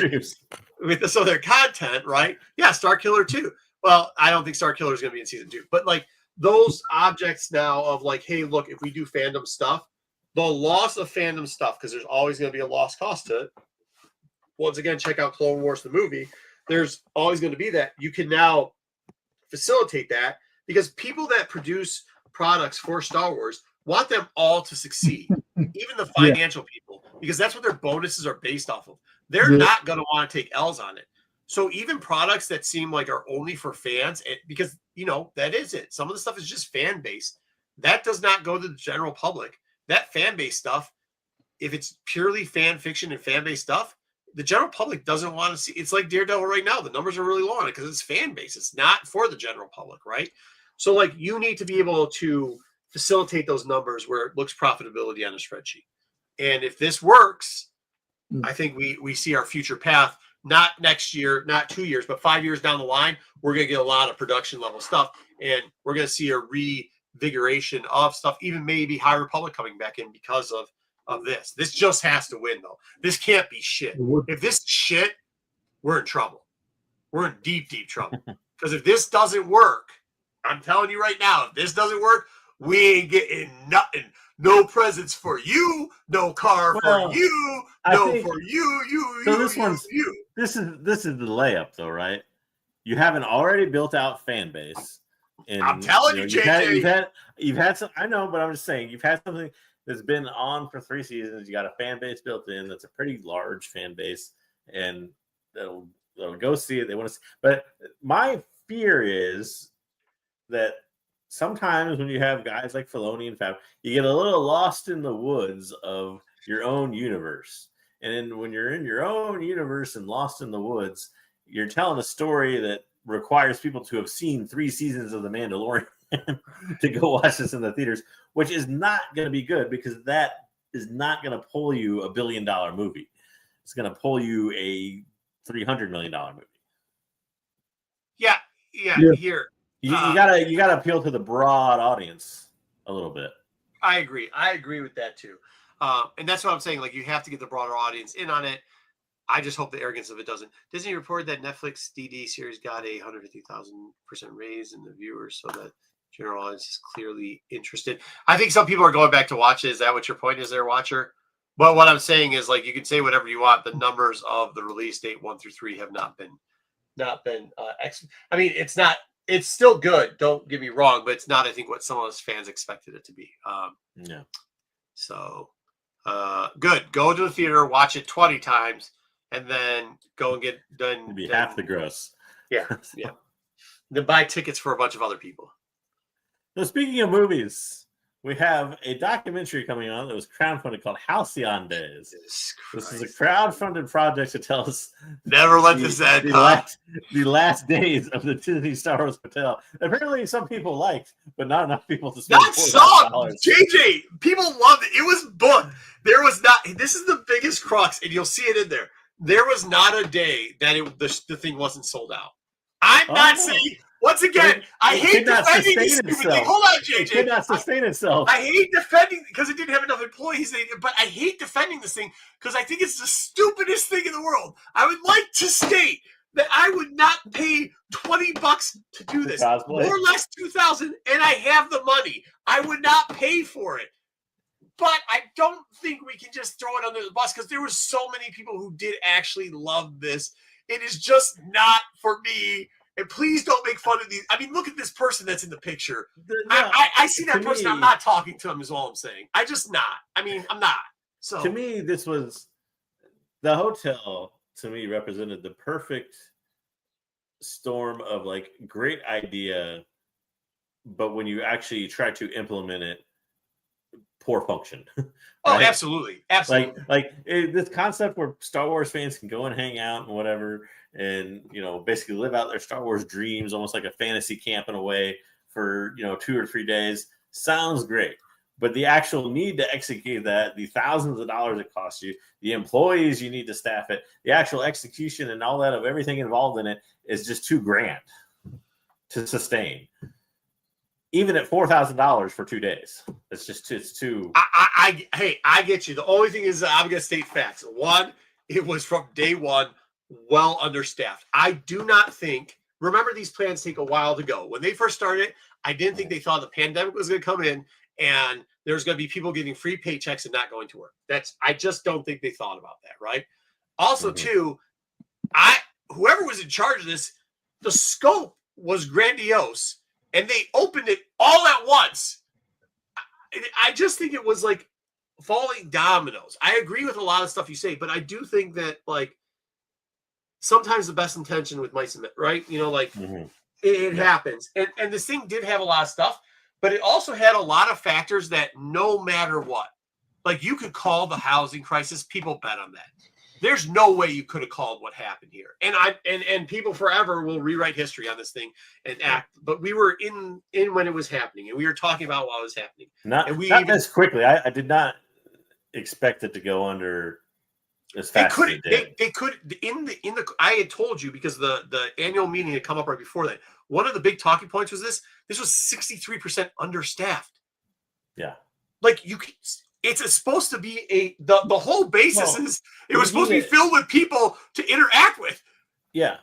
their content, right? Yeah, Star Killer 2. Well, I don't think Star Killer is going to be in season 2, but like those objects now of like, hey, look, if we do fandom stuff, the loss of fandom stuff, because there's always going to be a lost cost to it. Once again, check out Clone Wars, the movie. There's always going to be that. You can now facilitate that because people that produce products for Star Wars want them all to succeed, even the financial people, because that's what their bonuses are based off of. They're not going to want to take L's on it. So even products that seem like are only for fans, because, that is it. Some of the stuff is just fan-based. That does not go to the general public. That fan-based stuff, if it's purely fan fiction and fan-based stuff, the general public doesn't want to see. It's like Daredevil right now. The numbers are really low on it because it's fan-based. It's not for the general public, right? So, like, you need to be able to facilitate those numbers where it looks profitability on a spreadsheet. And if this works, I think we see our future path, not next year, not 2 years, but 5 years down the line, we're going to get a lot of production level stuff. And we're going to see a revigoration of stuff, even maybe High Republic coming back in because of this. This just has to win, though. This can't be shit. If this is shit, we're in trouble. We're in deep, deep trouble. Because if this doesn't work, I'm telling you right now, if this doesn't work, we ain't getting nothing. No presents for you. No car for you. For you. So this is the layup, though, right? you have an already built out fan base. And I'm telling you, JJ. You've had some. I know, but I'm just saying you've had something that's been on for 3 seasons. You got a fan base built in. That's a pretty large fan base, and they'll go see it. They want to see. But my fear is that sometimes when you have guys like Filoni and Fab, you get a little lost in the woods of your own universe. And then when you're in your own universe and lost in the woods, you're telling a story that requires people to have seen 3 seasons of The Mandalorian to go watch this in the theaters, which is not going to be good because that is not going to pull you $1 billion movie. It's going to pull you a $300 million movie. Yeah. Here, you gotta appeal to the broad audience a little bit. I agree with that too, and that's what I'm saying. Like, you have to get the broader audience in on it. I just hope the arrogance of it doesn't. Disney reported that Netflix DD series got a 150,000% raise in the viewers, so that general audience is clearly interested. I think some people are going back to watch it. Is that what your point is there, Watcher? But what I'm saying is, like, you can say whatever you want. The numbers of the release date 1 through 3 have not been. I mean, it's not. It's still good. Don't get me wrong, but it's not. I think what some of us fans expected it to be. Yeah. So, good. Go to the theater, watch it 20 times. And then go and get done. It'd be half the gross. Yeah. Then buy tickets for a bunch of other people. So speaking of movies, we have a documentary coming on that was crowdfunded called Halcyon Days. This is a crowdfunded project to tell us never let this end. The last days of the Disney Star Wars Hotel. Apparently, some people liked, but not enough people to spend. Not some. JJ, people loved it. It was booked. There was not. This is the biggest crux, and you'll see it in there. There was not a day that the thing wasn't sold out. I'm not saying, once again, I hate defending this stupid thing. Hold on, JJ. It could not sustain itself. I hate defending because it didn't have enough employees. But I hate defending this thing because I think it's the stupidest thing in the world. I would like to state that I would not pay $20 to do this. More or less $2,000, and I have the money. I would not pay for it. But I don't think we can just throw it under the bus because there were so many people who did actually love this. It is just not for me. And please don't make fun of these. I mean, look at this person that's in the picture. I see that person. I'm not talking to him is all I'm saying. I'm not. So to me, this was the hotel. To me, represented the perfect storm of like great idea, but when you actually try to implement it, poor function. Right? Oh, absolutely. This concept where Star Wars fans can go and hang out and whatever, and basically live out their Star Wars dreams, almost like a fantasy camp in a way for 2 or 3 days, sounds great. But the actual need to execute that, the thousands of dollars it costs you, the employees you need to staff it, the actual execution and all that of everything involved in it is just too grand to sustain. Even at $4,000 for 2 days, it's too. I get you. The only thing is, I'm going to state facts. One, it was from day one well understaffed. I do not think. Remember, these plans take a while to go. When they first started, I didn't think they thought the pandemic was going to come in and there's going to be people getting free paychecks and not going to work. I just don't think they thought about that. Right. Also, too, whoever was in charge of this, the scope was grandiose. And they opened it all at once. I just think it was like falling dominoes. I agree with a lot of stuff you say, but I do think that like sometimes the best intention with mice and men, right? It happens. And this thing did have a lot of stuff, but it also had a lot of factors that no matter what, like you could call the housing crisis. People bet on that. There's no way you could have called what happened here. And people forever will rewrite history on this thing and act. But we were in when it was happening, and we were talking about while it was happening. Not as quickly. I did not expect it to go under as fast as it did. They could in the. I had told you because the annual meeting had come up right before that. One of the big talking points was this. This was 63% understaffed. Yeah, like you could. It's supposed to be the whole basis is it was supposed to be filled with people to interact with. Yeah.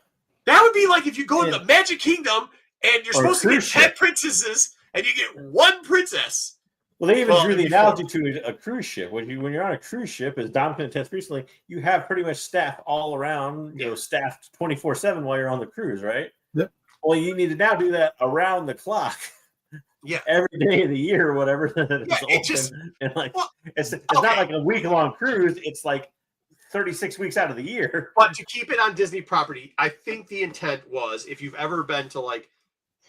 That would be like if you go to the Magic Kingdom and you're supposed to get 10 princesses and you get 1 princess. Well, they even drew the analogy to a cruise ship. When you're on a cruise ship, as Dom can attest recently, you have pretty much staff all around, staffed 24/7 while you're on the cruise, right? Well, you need to now do that around the clock. Yeah, every day of the year or whatever. And like it's not like a week-long cruise. It's like 36 weeks out of the year. But to keep it on Disney property, I think the intent was, if you've ever been to like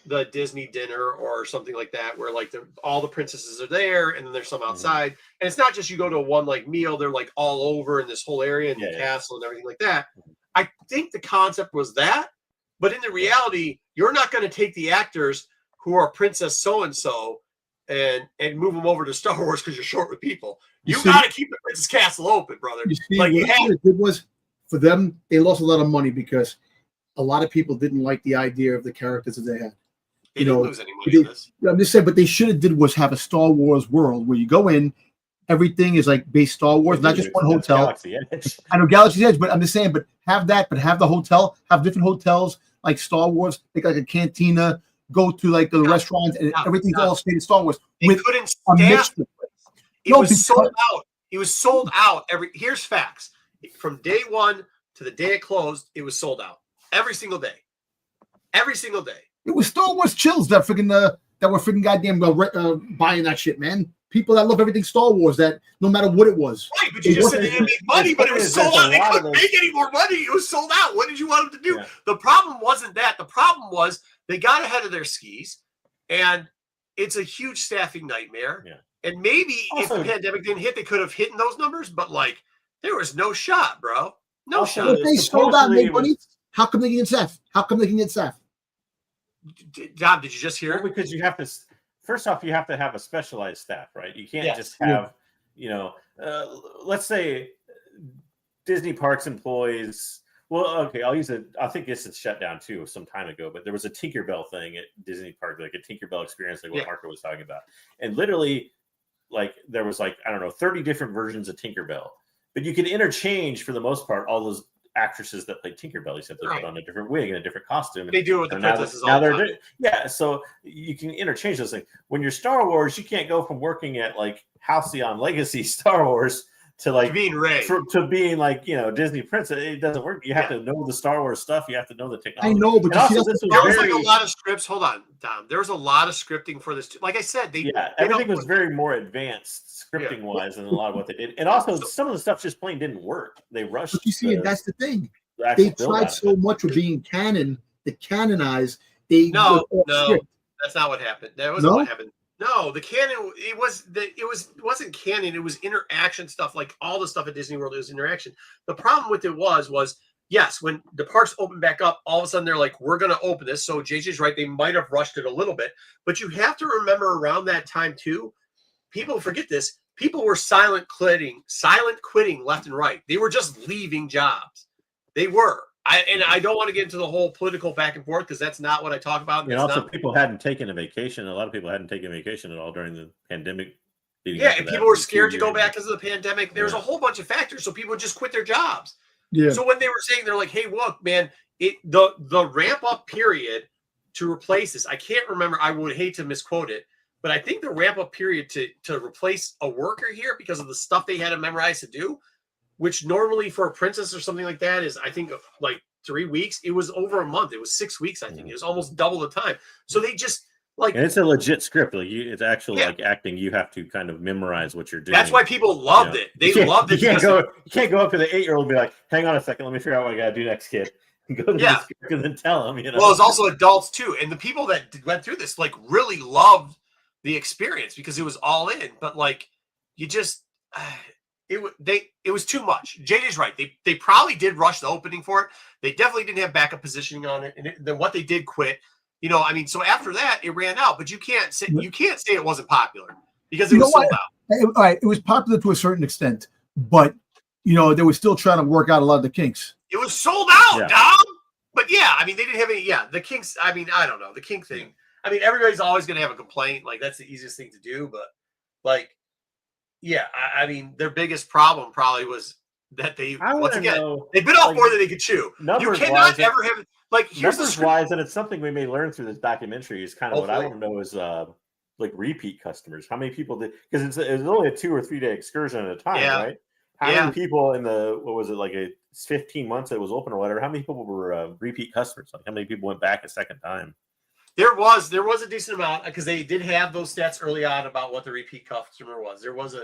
the Disney dinner or something like that, where like all the princesses are there and then there's some outside, and it's not just you go to one like meal, they're like all over in this whole area and the castle and everything like that. I think the concept was that, but in the reality, you're not going to take the actors who are Princess so-and-so and move them over to Star Wars because you're short with people. You got to keep the Princess Castle open, brother. You see, what it did was, for them, they lost a lot of money because a lot of people didn't like the idea of the characters that they had. They didn't lose any money on this. I'm just saying, but they should have did was have a Star Wars world where you go in, everything is like based Star Wars, not just one hotel. Galaxy Edge. I know Galaxy's Edge, but I'm just saying, but have that, but have the hotel, have different hotels like Star Wars, like a cantina, go to like the restaurants, and everything's all stayed in Star Wars. They couldn't staff it. It was sold out. It was sold out. Here's facts. From day one to the day it closed, it was sold out. Every single day. Every single day. It was Star Wars chills that freaking that were freaking goddamn buying that shit, man. People that love everything Star Wars, that no matter what it was. Right, but you just said they didn't make money, but it was sold out. They couldn't make any more money. It was sold out. What did you want them to do? Yeah. The problem wasn't that. The problem was they got ahead of their skis, and it's a huge staffing nightmare. Yeah. And maybe also, if the pandemic didn't hit, they could have hit those numbers, but like there was no shot, bro. No shot. If they sold out and made money, how come they can get staff? How come they can get staff? Dom, did you just hear? Well, because you have to. First off, you have to have a specialized staff, right? You can't just have, let's say Disney parks employees. Well, okay, I'll use it. I think this is shut down too some time ago, but there was a Tinkerbell thing at Disney Park, like a Tinkerbell experience, like what Marco was talking about. And literally, like there was like, I don't know, 30 different versions of Tinkerbell. But you can interchange for the most part all those actresses that played Tinkerbell. You simply put on a different wig and a different costume. They do it with the princesses all the time. Yeah, so you can interchange those things. When you're Star Wars, you can't go from working at like Halcyon Legacy Star Wars to like being Rey, to being like Disney princess. It doesn't work. You have to know the Star Wars stuff. You have to know the technology. I know, but there was like a lot of scripts. Hold on, Dom. There was a lot of scripting for this. Like I said, everything was very more advanced scripting wise than a lot of what they did. And also, some of the stuff just plain didn't work. They rushed. But you see, and that's the thing. They tried so much with being canon, to canonize. No, that's not what happened. That wasn't what happened. No, the canon, it wasn't canon. It was interaction stuff. Like all the stuff at Disney World, it was interaction. The problem with it was yes, when the parks opened back up, all of a sudden they're like, we're going to open this. So JJ's right. They might have rushed it a little bit, but you have to remember around that time too, people forget this. People were silent quitting left and right. They were just leaving jobs. They were. I don't want to get into the whole political back and forth because that's not what I talk about. And also, people hadn't taken a vacation. A lot of people hadn't taken a vacation at all during the pandemic. Yeah, and people were scared to go back because of the pandemic. There's a whole bunch of factors, so people would just quit their jobs. Yeah. So when they were saying, they're like, "Hey, look, man, the ramp up period to replace this." I can't remember. I would hate to misquote it, but I think the ramp up period to replace a worker here because of the stuff they had to memorize to do, which normally for a princess or something like that is, I think, like 3 weeks. It was over a month. It was 6 weeks, I think. It was almost double the time. So they just like, and it's a legit script. Like it's actually like acting. You have to kind of memorize what you're doing. That's why people loved it. They loved it. You can't go up to the 8-year-old and be like, "Hang on a second, let me figure out what I got to do next, kid." And go to the script and then tell them. Well, it's also adults too, and the people that went through this like really loved the experience because it was all in. But like, you just. It was too much. JJ's right. They probably did rush the opening for it. They definitely didn't have backup positioning on it. And then what they did quit, so after that it ran out, but you can't say it wasn't popular because it was sold out. All right. It was popular to a certain extent, but they were still trying to work out a lot of the kinks. It was sold out, Dom. But they didn't have any, the kinks. I don't know. The kink thing. Everybody's always going to have a complaint. Like that's the easiest thing to do, but like, yeah, their biggest problem probably was that they've been off more than they could chew. You cannot ever have here's numbers wise, and it's something we may learn through this documentary. Is kind of what I want to know is like repeat customers. How many people did? Because it's only a 2 or 3 day excursion at a time, right? How many people in the 15 months that it was open or whatever, how many people were repeat customers? Like how many people went back a second time? There was a decent amount because they did have those stats early on about what the repeat customer was. There was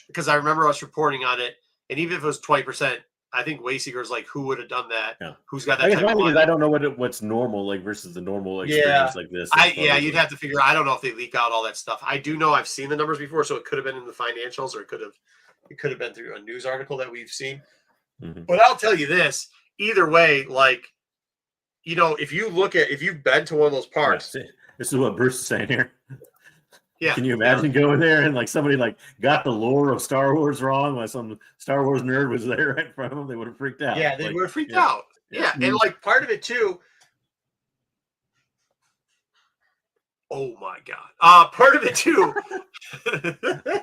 because I remember us reporting on it, and even if it was 20%, I think Wayseeker's like, who would have done that? Yeah. Who's got that? I don't know what's normal like versus the normal experience like this. You'd have to figure. I don't know if they leak out all that stuff. I do know I've seen the numbers before, so it could have been in the financials, or it could have been through a news article that we've seen. Mm-hmm. But I'll tell you this: either way, like, if you've been to one of those parks, this is what Bruce is saying here. Yeah. Can you imagine going there and like somebody like got the lore of Star Wars wrong, like some Star Wars nerd was there right in front of them? They would have freaked out. Yeah, they would have freaked out. Yeah. And like part of it too. Oh my God. Part of it too.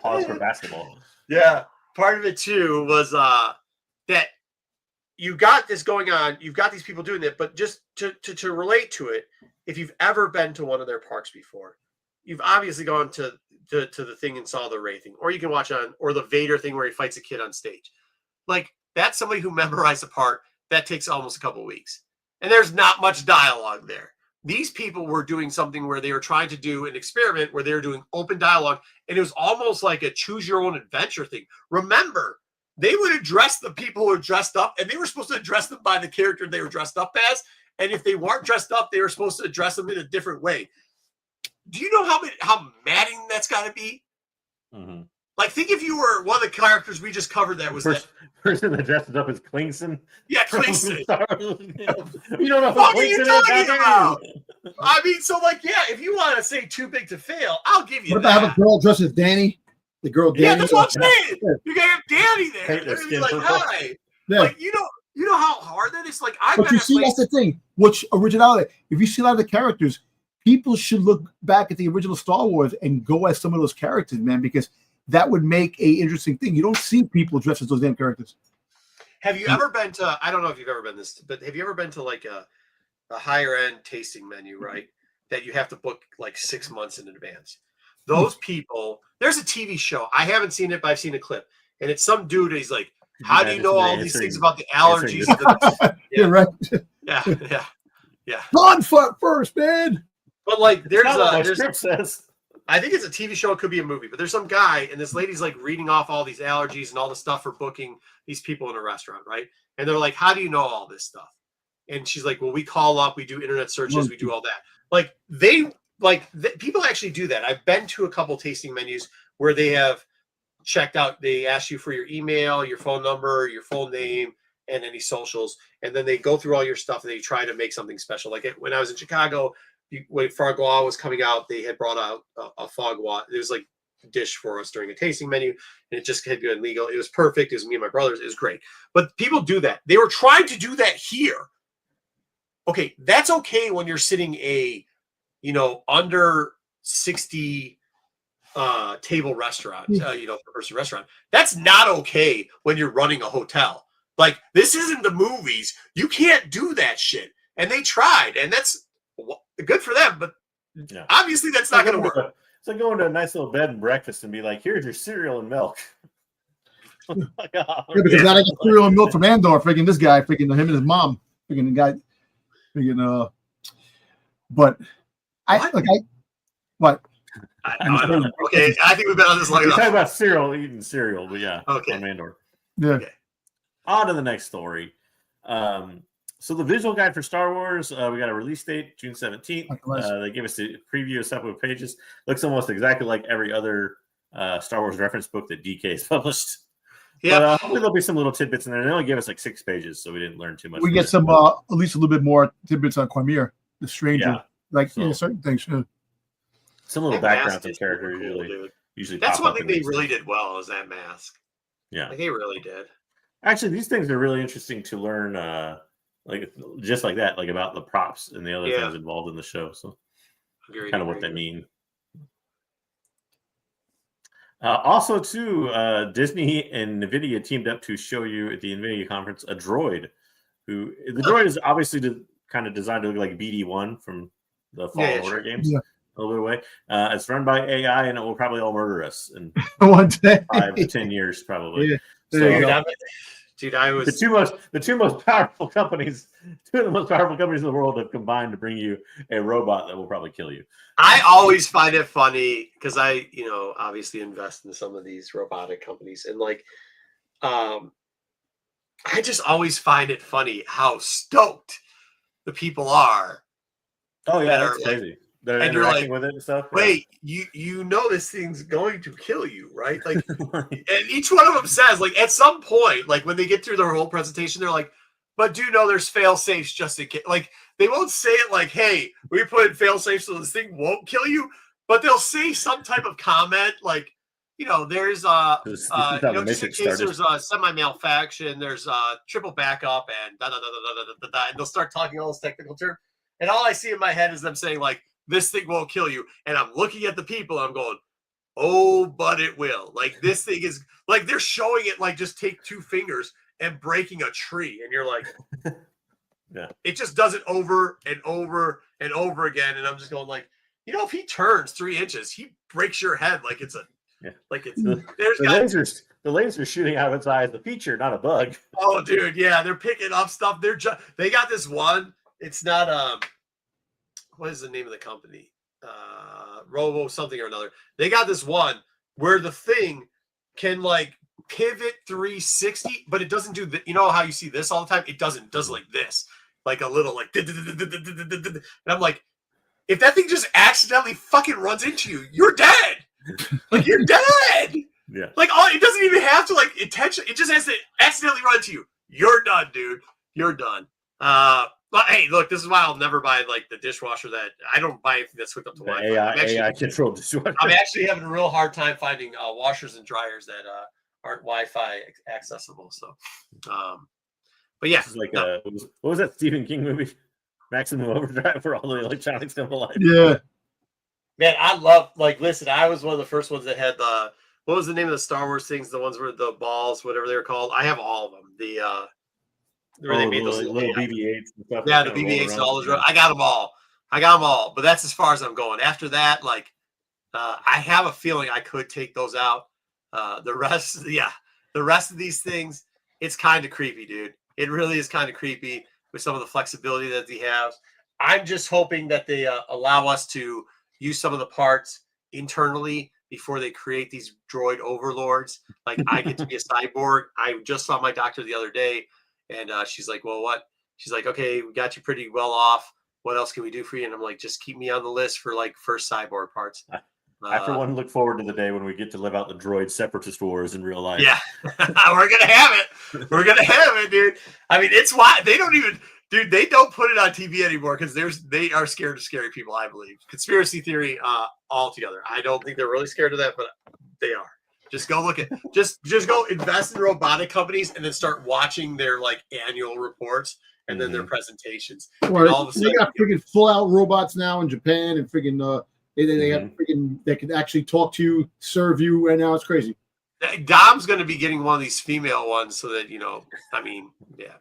Pause for basketball. Yeah. Part of it too was that you got this going on. You've got these people doing that, but just to relate to it, if you've ever been to one of their parks before, you've obviously gone to the thing and saw the Rey thing, or you can watch or the Vader thing where he fights a kid on stage. Like that's somebody who memorized the part. That takes almost a couple weeks, and there's not much dialogue there. These people were doing something where they were trying to do an experiment where they were doing open dialogue, and it was almost like a choose your own adventure thing. Remember, they would address the people who were dressed up, and they were supposed to address them by the character they were dressed up as. And if they weren't dressed up, they were supposed to address them in a different way. Do you know how maddening that's got to be? Mm-hmm. Like, think if you were one of the characters we just covered that was that person that dresses up as Klingson. Yeah, Klingson. You don't know what are you talking about? I mean, so like, yeah, if you want to say too big to fail, I'll give you what that. What about a girl dressed as Danny? The girl Danny. Yeah, that's what I'm saying. You got Danny there. They're gonna be like, hi. Yeah. Like, you know how hard that is? Like, but you see, that's the thing. Which originality? If you see a lot of the characters, people should look back at the original Star Wars and go as some of those characters, man, because that would make a interesting thing. You don't see people dressed as those damn characters. Have you ever been to, I don't know if you've ever been this, but have you ever been to like a higher end tasting menu, right? That you have to book like 6 months in advance. Those people, there's a TV show. I haven't seen it, but I've seen a clip. And it's some dude, he's like, how do you know all these things about the allergies? Yeah, right. Yeah. Run first, man. But like, there's script says. I think it's a TV show. It could be a movie, but there's some guy and this lady's like reading off all these allergies and all the stuff for booking these people in a restaurant, right? And they're like, how do you know all this stuff? And she's like, well, we call up, we do internet searches, we do all that. Like people actually do that. I've been to a couple tasting menus where they have checked out. They ask you for your email, your phone number, your full name, and any socials. And then they go through all your stuff and they try to make something special. Like when I was in Chicago, when Foie Gras was coming out, they had brought out a Foie Gras. It was like a dish for us during a tasting menu, and it just had been legal. It was perfect. It was me and my brothers. It was great. But people do that. They were trying to do that here. Okay, that's okay when you're sitting under 60 table restaurant, per person restaurant. That's not okay when you're running a hotel. Like, this isn't the movies. You can't do that shit. And they tried, and that's good for them, but obviously that's not going to work. It's like going to a nice little bed and breakfast and be like, here's your cereal and milk. Because now I got cereal and milk from Andor, freaking this guy, freaking him and his mom, freaking the guy, freaking what? Okay, I think we've been on this long enough. We're talking about eating cereal, but yeah. Okay. From Andor. Yeah. Okay. On to the next story. So the visual guide for Star Wars, we got a release date, June 17th. They gave us a preview of several pages. Looks almost exactly like every other Star Wars reference book that DK has published. Yeah, but hopefully there'll be some little tidbits in there. They only gave us like 6 pages, so we didn't learn too much. We get some, at least a little bit more tidbits on Quamir, the stranger, certain things. Some little backgrounds of characters usually. That's one thing they really did well, is that mask. Yeah, they really did. Actually, these things are really interesting to learn. Just like that, like about the props and the other things involved in the show. So, kind of what they mean. Also, too, Disney and NVIDIA teamed up to show you at the NVIDIA conference a droid. The droid is obviously kind of designed to look like BD-1 from the Fallen Order games. Yeah. A little bit away. It's run by AI, and it will probably all murder us in 5 to 10 years, probably. Yeah. So, Dude, I was the two most powerful companies, two of the most powerful companies in the world have combined to bring you a robot that will probably kill you. I always find it funny because I, obviously invest in some of these robotic companies, and like, I just always find it funny how stoked the people are. Oh yeah, that's crazy. They're interacting with it and stuff. Wait, you know this thing's going to kill you, right? Like, and each one of them says, like, at some point, like when they get through their whole presentation, they're like, "But do know there's fail safes just in case." Like, they won't say it like, "Hey, we put in fail safes so this thing won't kill you," but they'll say some type of comment like, there's just in case there's a semi malfunction, there's triple backup and da da da da da da da, and they'll start talking all this technical term, and all I see in my head is them saying like, "This thing won't kill you," and I'm looking at the people and I'm going, "Oh, but it will." Like, this thing is like, they're showing it like just take 2 fingers and breaking a tree, and you're like, yeah, it just does it over and over and over again, and I'm just going like, if he turns 3 inches, he breaks your head like it's a like it's the lasers shooting out of its eye is the feature, not a bug. Oh, dude, yeah, they're picking up stuff. They got this one. It's not what is the name of the company? Robo something or another. They got this one where the thing can like pivot 360, but it doesn't do the, how you see this all the time? It doesn't. It does like this, like a little like, and I'm like, if that thing just accidentally fucking runs into you, you're dead. Like, you're dead. Yeah. Like, it doesn't even have to like intention. It just has to accidentally run into you. You're done, dude. You're done. But hey, look, this is why I'll never buy like the dishwasher that I don't buy anything that's hooked up to Wi-Fi. AI controlled dishwasher. I'm actually having a real hard time finding washers and dryers that aren't Wi-Fi accessible. So, but yeah, this is like what was that Stephen King movie? Maximum Overdrive, where all the electronics come alive. Yeah. Man, I love, like, listen, I was one of the first ones that had what was the name of the Star Wars things? The ones where the balls, whatever they were called. I have all of them. Where they made those little BB-8s and stuff. Yeah, the BB-8s and all those. I got them all. But that's as far as I'm going. After that, like, I have a feeling I could take those out. The rest of these things, it's kind of creepy, dude. It really is kind of creepy with some of the flexibility that they have. I'm just hoping that they allow us to use some of the parts internally before they create these droid overlords. Like, I get to be a cyborg. I just saw my doctor the other day, and she's like, "Well, what?" She's like, "Okay, we got you pretty well off. What else can we do for you?" And I'm like, "Just keep me on the list for like first cyborg parts." I for one look forward to the day when we get to live out the droid separatist wars in real life. Yeah, we're gonna have it. We're gonna have it, dude. I mean, it's why they don't even, dude. They don't put it on TV anymore because they are scared of scary people. I believe conspiracy theory altogether. I don't think they're really scared of that, but they are. Just go look at just go invest in robotic companies and then start watching their like annual reports and then their presentations. Or all of a sudden, they got freaking full out robots now in Japan and freaking they got freaking that can actually talk to you, serve you, and now it's crazy. Dom's going to be getting one of these female ones so that I mean, yeah.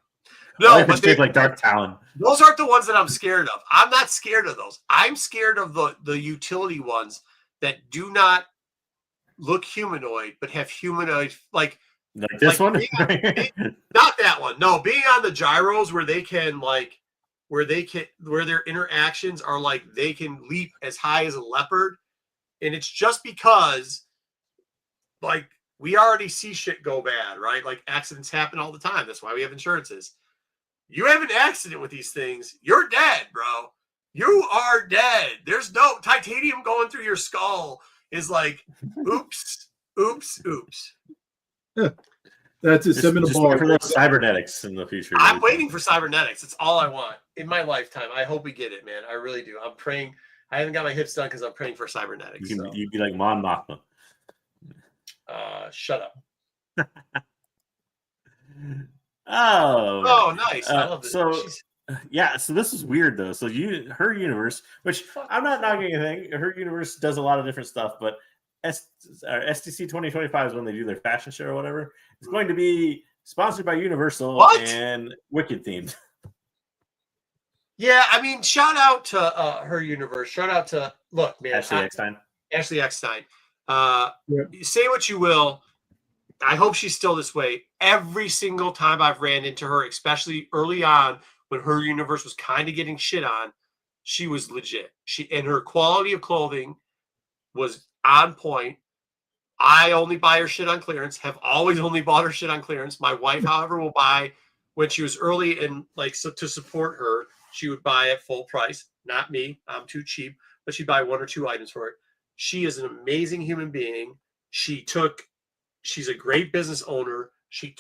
No, but they like Dark Talon. Those aren't the ones that I'm scared of. I'm not scared of those. I'm scared of the utility ones that do not look humanoid but have humanoid like this one. Not that one. No, being on the gyros where they can like where their interactions are like they can leap as high as a leopard, and it's just because like we already see shit go bad, right? Like accidents happen all the time. That's why we have insurances. You have an accident with these things, you're dead, bro. You are dead. There's no titanium going through your skull is like, oops. That's a similar bar for those cybernetics in the future. I'm waiting for cybernetics. It's all I want in my lifetime. I hope we get it, man. I really do. I'm praying. I haven't got my hips done because I'm praying for cybernetics. You'd be like Mon Mothma. Shut up. Oh, nice. I love this. So this is weird though. So her universe, which I'm not knocking anything. Her universe does a lot of different stuff, but STC 2025 is when they do their fashion show or whatever. It's going to be sponsored by Universal and Wicked themed. Yeah, I mean, shout out to her universe. Shout out to Ashley Eckstein. Say what you will. I hope she's still this way. Every single time I've ran into her, especially early on when her universe was kind of getting shit on, she was legit. And her quality of clothing was on point. I only buy her shit on clearance. Have always only bought her shit on clearance. My wife, however, will buy when she was early and so to support her, she would buy at full price. Not me. I'm too cheap, but she'd buy 1 or 2 items for it. She is an amazing human being. She's a great business owner.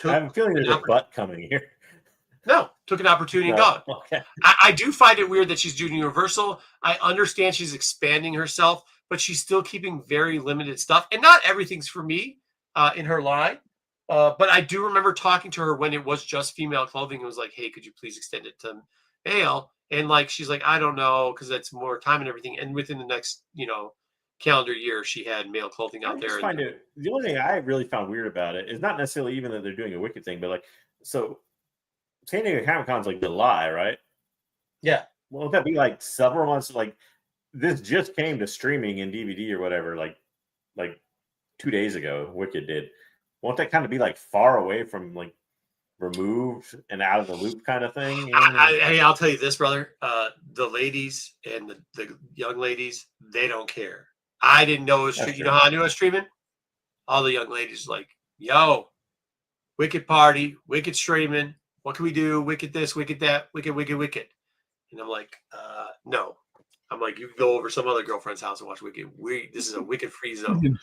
I have a feeling there's a butt coming here. No, took an opportunity and gone. Okay. I do find it weird that she's doing Universal. I understand she's expanding herself, but she's still keeping very limited stuff. And not everything's for me in her line. But I do remember talking to her when it was just female clothing. It was like, hey, could you please extend it to male? And she's like, I don't know, because that's more time and everything. And within the next, calendar year, she had male clothing out there. The only thing I really found weird about it is not necessarily even that they're doing a Wicked thing, but so San Diego Comic-Con's July, right? Yeah. Well, would that be several months? This just came to streaming and DVD or whatever, like 2 days ago. Wicked did. Won't that kind of be far away from removed and out of the loop kind of thing? You know? I'll tell you this, brother. The ladies and the young ladies, they don't care. I didn't know it was streaming. You know how I knew it was streaming? All the young ladies yo, Wicked party, Wicked streaming. What can we do? Wicked this, Wicked that, Wicked. And I'm no. I'm you can go over some other girlfriend's house and watch Wicked. This is a Wicked free zone.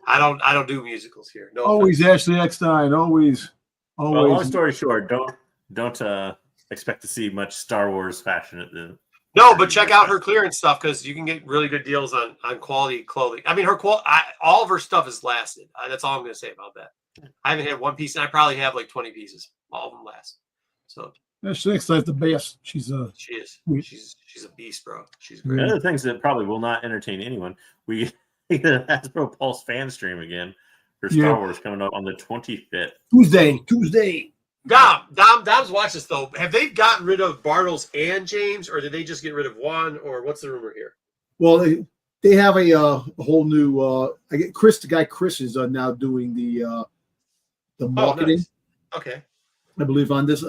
I don't do musicals here. No. Always offense. Ashley Eckstein. Always. Well, long story short, don't expect to see much Star Wars fashion at the. No, but check out her clearance stuff because you can get really good deals on quality clothing. I mean, all of her stuff has lasted. That's all I'm going to say about that. I haven't had one piece, and I probably have 20 pieces. All of them last. So Ashley Eckstein's the best. She is. She's a beast, bro. She's great. One of the things that probably will not entertain anyone. We Hasbro Pulse fan stream again for Star Wars coming up on the 25th. Tuesday. Dom's watch this though. Have they gotten rid of Bartles and James, or did they just get rid of one? Or what's the rumor here? Well, they have a whole new. The guy Chris is now doing the marketing. Nice. Okay, I believe on this.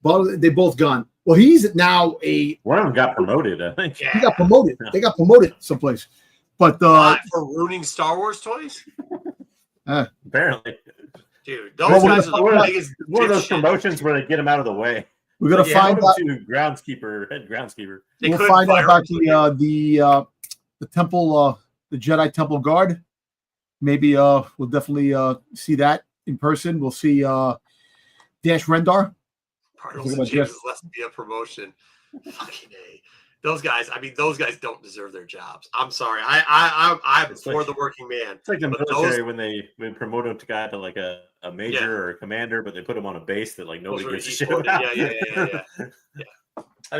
But they both gone. Well, he's now one of them got promoted. I think he got promoted. They got promoted someplace. But for ruining Star Wars toys, apparently. Dude, those guys are one of those promotions where they get them out of the way. We're gonna find out. To head groundskeeper. We'll find out about the temple, the Jedi Temple Guard. Maybe we'll definitely see that in person. We'll see Dash Rendar. Cardinals and James less be a promotion. Fucking A. Those guys, those guys don't deserve their jobs. I'm sorry. I'm for the working man. It's like the military when they promote a guy to a major or a commander, but they put him on a base that nobody gives a shit about. Yeah.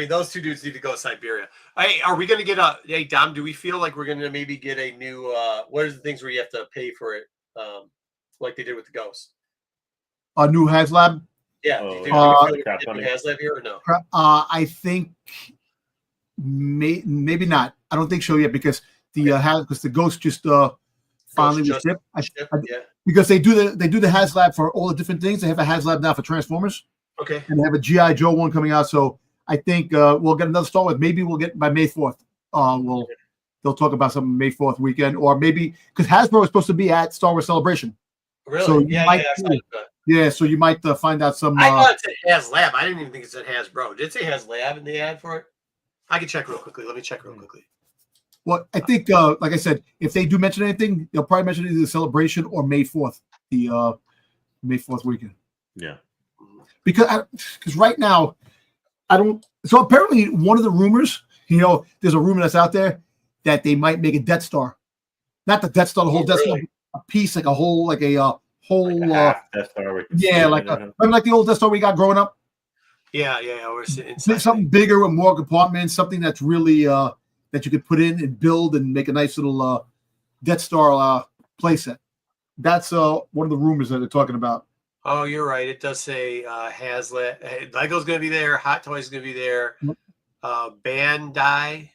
Those two dudes need to go to Siberia. Hey, are we going to get hey, Dom, do we feel like we're going to maybe get a new, what are the things where you have to pay for it? Like they did with the Ghost? A new HasLab? Yeah. HasLab here or no? I think maybe not. I don't think so yet because the Ghost just finally was shipped. Because they do the HasLab for all the different things. They have a HasLab now for Transformers. Okay. And they have a G.I. Joe one coming out. So I think we'll get another Star Wars. Maybe we'll get by May 4th. They'll talk about something May 4th weekend, or maybe because Hasbro is supposed to be at Star Wars Celebration. Really? So so you might find out some. I thought it said HasLab. I didn't even think it said Hasbro. Did it say HasLab in the ad for it? I can check real quickly. Let me check real quickly. Well, I think, like I said, if they do mention anything, they'll probably mention either the Celebration or May 4th, the May 4th weekend. Yeah. Because right now, I don't. So apparently, one of the rumors, there's a rumor that's out there that they might make a Death Star, not the Death Star, the whole Death Star, a piece like a whole, like a whole. Half Death Star. Remember like the old Death Star we got growing up. Yeah. We're inside something bigger with more compartments, something that's really that you could put in and build and make a nice little Death Star playset. That's one of the rumors that they're talking about. Oh, you're right. It does say HasLab. Lego's going to be there. Hot Toys is going to be there. Bandai.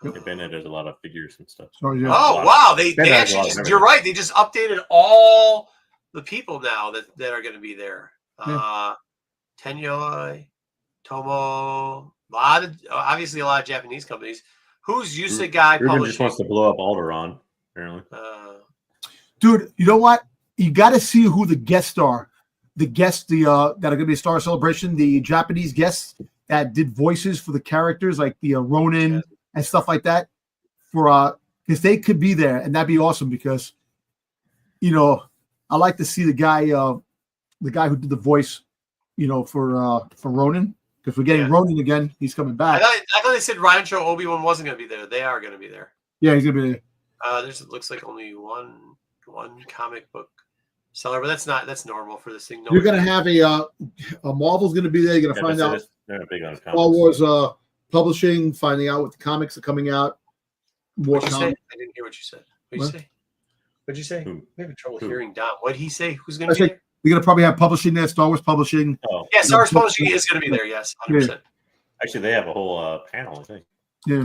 Bandai does a lot of figures and stuff. So, yeah. Oh wow, they actually you're right. They just updated all the people now that are going to be there. Tenyoi, Tomo, obviously a lot of Japanese companies. Who's Yusei Guy Ruben publishing? just wants to blow up Alderaan, apparently. Dude, you know what? You got to see who the guests are. The guests, that are going to be a Star Celebration, the Japanese guests that did voices for the characters, like the Ronin and stuff like that. Because they could be there, and that'd be awesome. Because, I like to see the guy who did the voice, for Ronin. Because we're getting Ronin again. He's coming back. I thought they said Rancho Obi-Wan wasn't going to be there. They are going to be there. Yeah, he's going to be there. It looks like only one comic book seller, but that's normal for this thing. You're going to have a Marvel's going to be there. You're going to find out they're big on Star Wars publishing, finding out what the comics are coming out. What'd you say? I didn't hear what you said. What'd you say? I'm having trouble hearing Dom. What'd he say? Who's going to be there? You're going to probably have publishing there, Star Wars publishing. Oh. Yeah, Star Wars publishing is going to be there, yes, 100%. Yeah. Actually, they have a whole panel, I think. Yeah,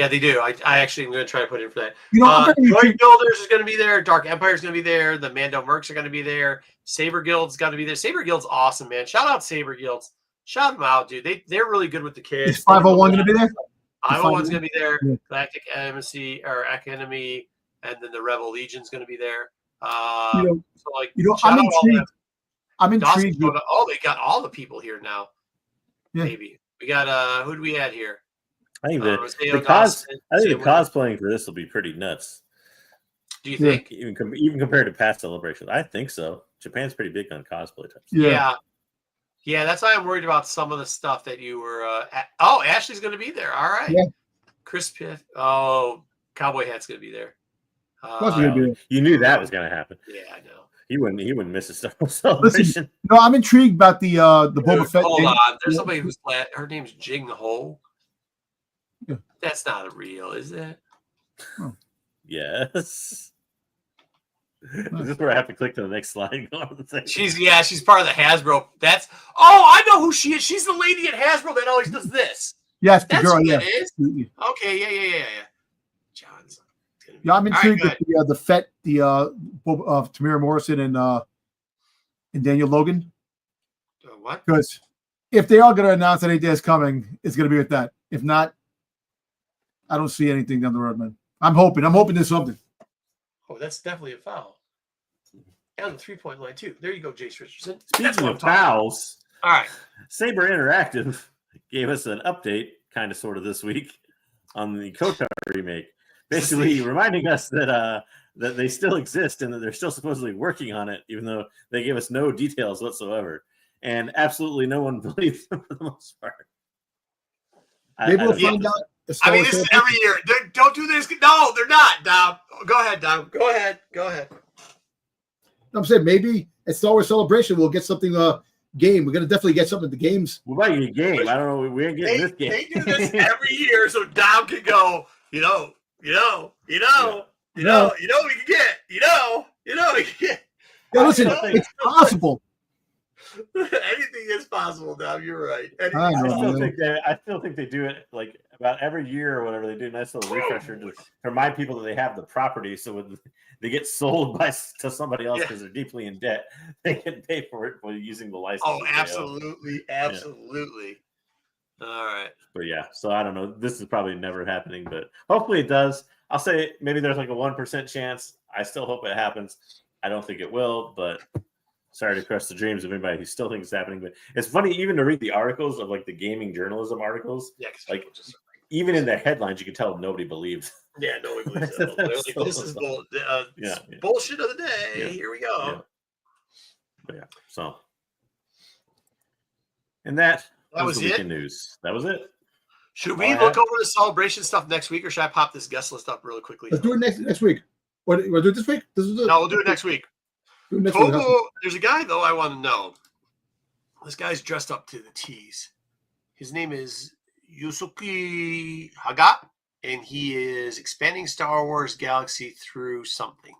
they do. I actually am going to try to put in for that. Droid Builders is going to be there. Dark Empire is going to be there. The Mando Mercs are going to be there. Saber Guild's got to be there. Saber Guild's awesome, man. Shout out Saber Guilds. Shout them out, dude. They're really good with the kids. Is 501 going to be there? 501's going to be there. Galactic Embassy or Academy, and then the Rebel Legion's going to be there. I'm intrigued. They got all the people here now. Yeah. Maybe we got who do we add here? I think the cosplaying for this will be pretty nuts. Do you think? Even compared to past celebrations, I think so. Japan's pretty big on cosplay types. Yeah. That's why I'm worried about some of the stuff that you were. Ashley's going to be there. All right. Yeah. Chris Pitt. Oh, Cowboy Hat's going to be there. You knew that was going to happen. Yeah, I know. He wouldn't miss a Star Wars celebration. Listen, I'm intrigued about the Boba Fett. Hold on, there's somebody who's her name's Jing Ho. Yeah. That's not real, is it? Oh. Yes. Is this where I have to click to the next slide? She's part of the Hasbro. I know who she is. She's the lady at Hasbro that always does this. Yes, the that's girl. Who Yeah. It is? Okay. Yeah. John's. Yeah, I'm intrigued with the Fett, of Tamira Morrison and Daniel Logan. What? Because if they are going to announce anything that's coming, it's going to be with that. If not, I don't see anything down the road, man. I'm hoping there's something. Oh, that's definitely a foul. Down to 3-point line too. There you go, Jace Richardson. Speaking of fouls, all right. Saber Interactive gave us an update, kind of, sort of, this week on the Kotar remake. Basically, reminding us that they still exist and that they're still supposedly working on it, even though they gave us no details whatsoever, and absolutely no one believes them for the most part. Maybe we'll find out. I mean, this is every year. Don't do this. No, they're not, Dom. Go ahead, Dom. Go ahead. I'm saying maybe at Star Wars Celebration we'll get something. Game. We're gonna definitely get something at the games. We might get a game. I don't know. We ain't getting this game. They do this every year, so Dom can go. We can get. We can get. Yeah, listen, it's possible. Anything is possible, Dom. You're right. I still think they do it like about every year or whatever. They do a nice little refresher to remind people that they have the property, so when they get sold to somebody else because they're deeply in debt, they can pay for it for using the license. Oh, absolutely. All right. But yeah, so I don't know. This is probably never happening, but hopefully it does. I'll say maybe there's like a 1% chance. I still hope it happens. I don't think it will, but sorry to crush the dreams of anybody who still thinks it's happening. But it's funny even to read the articles of like the gaming journalism articles. Yeah, like even in the headlines, you can tell nobody believes. Yeah, nobody believes it. This is bullshit of the day. Yeah. Here we go. Yeah. So, and that was the it. Weekend news. That was it. Should we look over the celebration stuff next week, or should I pop this guest list up really quickly? Let's do it next week. What we'll do it this week? No, we'll do it next week. There's a guy though I want to know. This guy's dressed up to the T's. His name is Yusuke Haga, and he is expanding Star Wars Galaxy through something.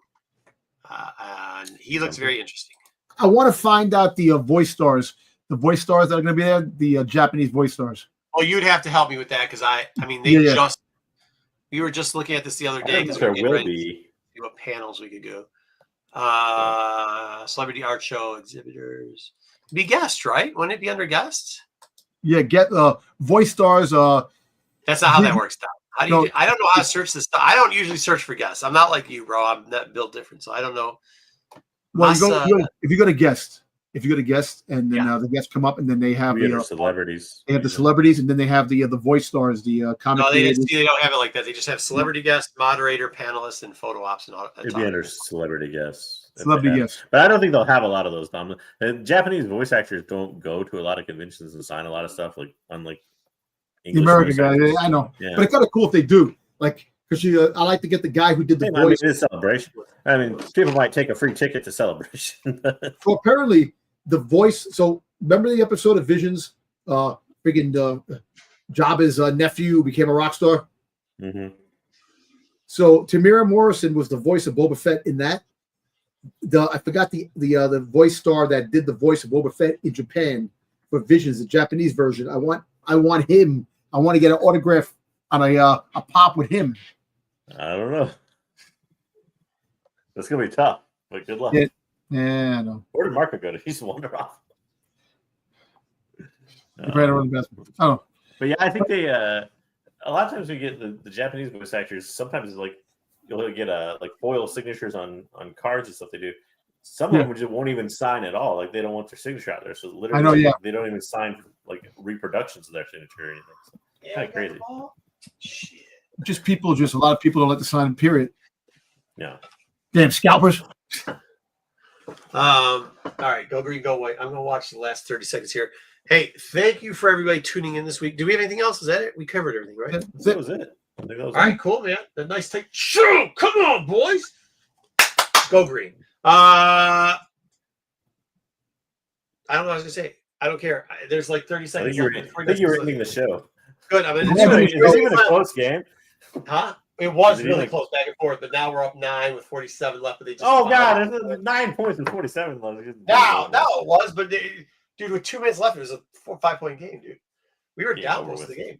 And he looks very interesting. I want to find out the voice stars that are going to be there, the Japanese voice stars. Oh, you'd have to help me with that because I mean, We were just looking at this the other day because there will be. See what panels we could go. Celebrity art show exhibitors. Be guest, right? Wouldn't it be under guests? Yeah, get voice stars. That's not how that works. How do you? I don't know how to search this stuff. I don't usually search for guests. I'm not like you, bro. I'm not built different, so I don't know. Well, if you go to guest, and then the guests come up, and then they have the celebrities. They have the celebrities, and then they have the voice stars, the comic. No, they don't have it like that. They just have celebrity guests, moderator, panelists, and photo ops and all. It'd be under celebrity guests. Celebrity guests, but I don't think they'll have a lot of those. And Japanese voice actors don't go to a lot of conventions and sign a lot of stuff, like unlike English the American guy. Yeah, I know, but it's kind of cool if they do. Like, because I like to get the guy who did the voice. It's Celebration. I mean, people might take a free ticket to Celebration. So apparently, the voice. So remember the episode of Visions? Freaking Jabba's nephew became a rock star. Mm-hmm. So Tamira Morrison was the voice of Boba Fett in that. I forgot the voice star that did the voice of Boba Fett in Japan for Visions, the Japanese version. I want him. I want to get an autograph on a pop with him. I don't know. That's gonna be tough, but good luck. Yeah, I know. Where did Marco go to? He's wander off. Oh, but yeah, I think they. A lot of times we get the Japanese voice actors. Sometimes like you'll get like foil signatures on cards and stuff they do. Some of them just won't even sign at all. Like they don't want their signature out there. So literally, they don't even sign like reproductions of their signature or anything. So kind of crazy. Shit. A lot of people don't like to sign. Period. Yeah. Damn scalpers. All right, go green, go white. I'm gonna watch the last 30 seconds here. Hey, thank you for everybody tuning in this week. Do we have anything else? Is that it? We covered everything, right? That was it. All right, cool, man. A nice take. Shoot! Come on, boys. Go green. I don't know what I was gonna say. I don't care. There's like 30 seconds. I think you were ending the show. Good. I mean, it was even a close game. Huh? It was really close back and forth, but now we're up 9 with 47 left. But they just God, 9 points with 47 left. No, it was, but dude, with 2 minutes left, it was a 4-5 point game, dude. We were down most of the game.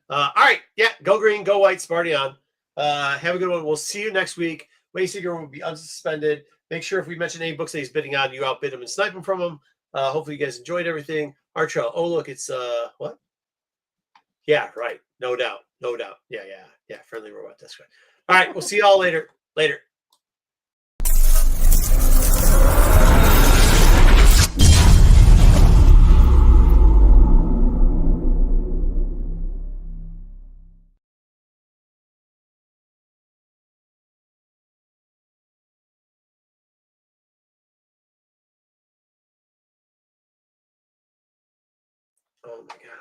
All right, go green, go white, Sparty on. Have a good one. We'll see you next week. Wayne Seeger will be unsuspended. Make sure if we mention any books that he's bidding on, you outbid him and snipe him from him. Hopefully you guys enjoyed everything. Archo. Oh, look, it's what? Yeah, right. No doubt. Yeah. Friendly robot. That's right. All right, we'll see you all later. Later. Oh my God.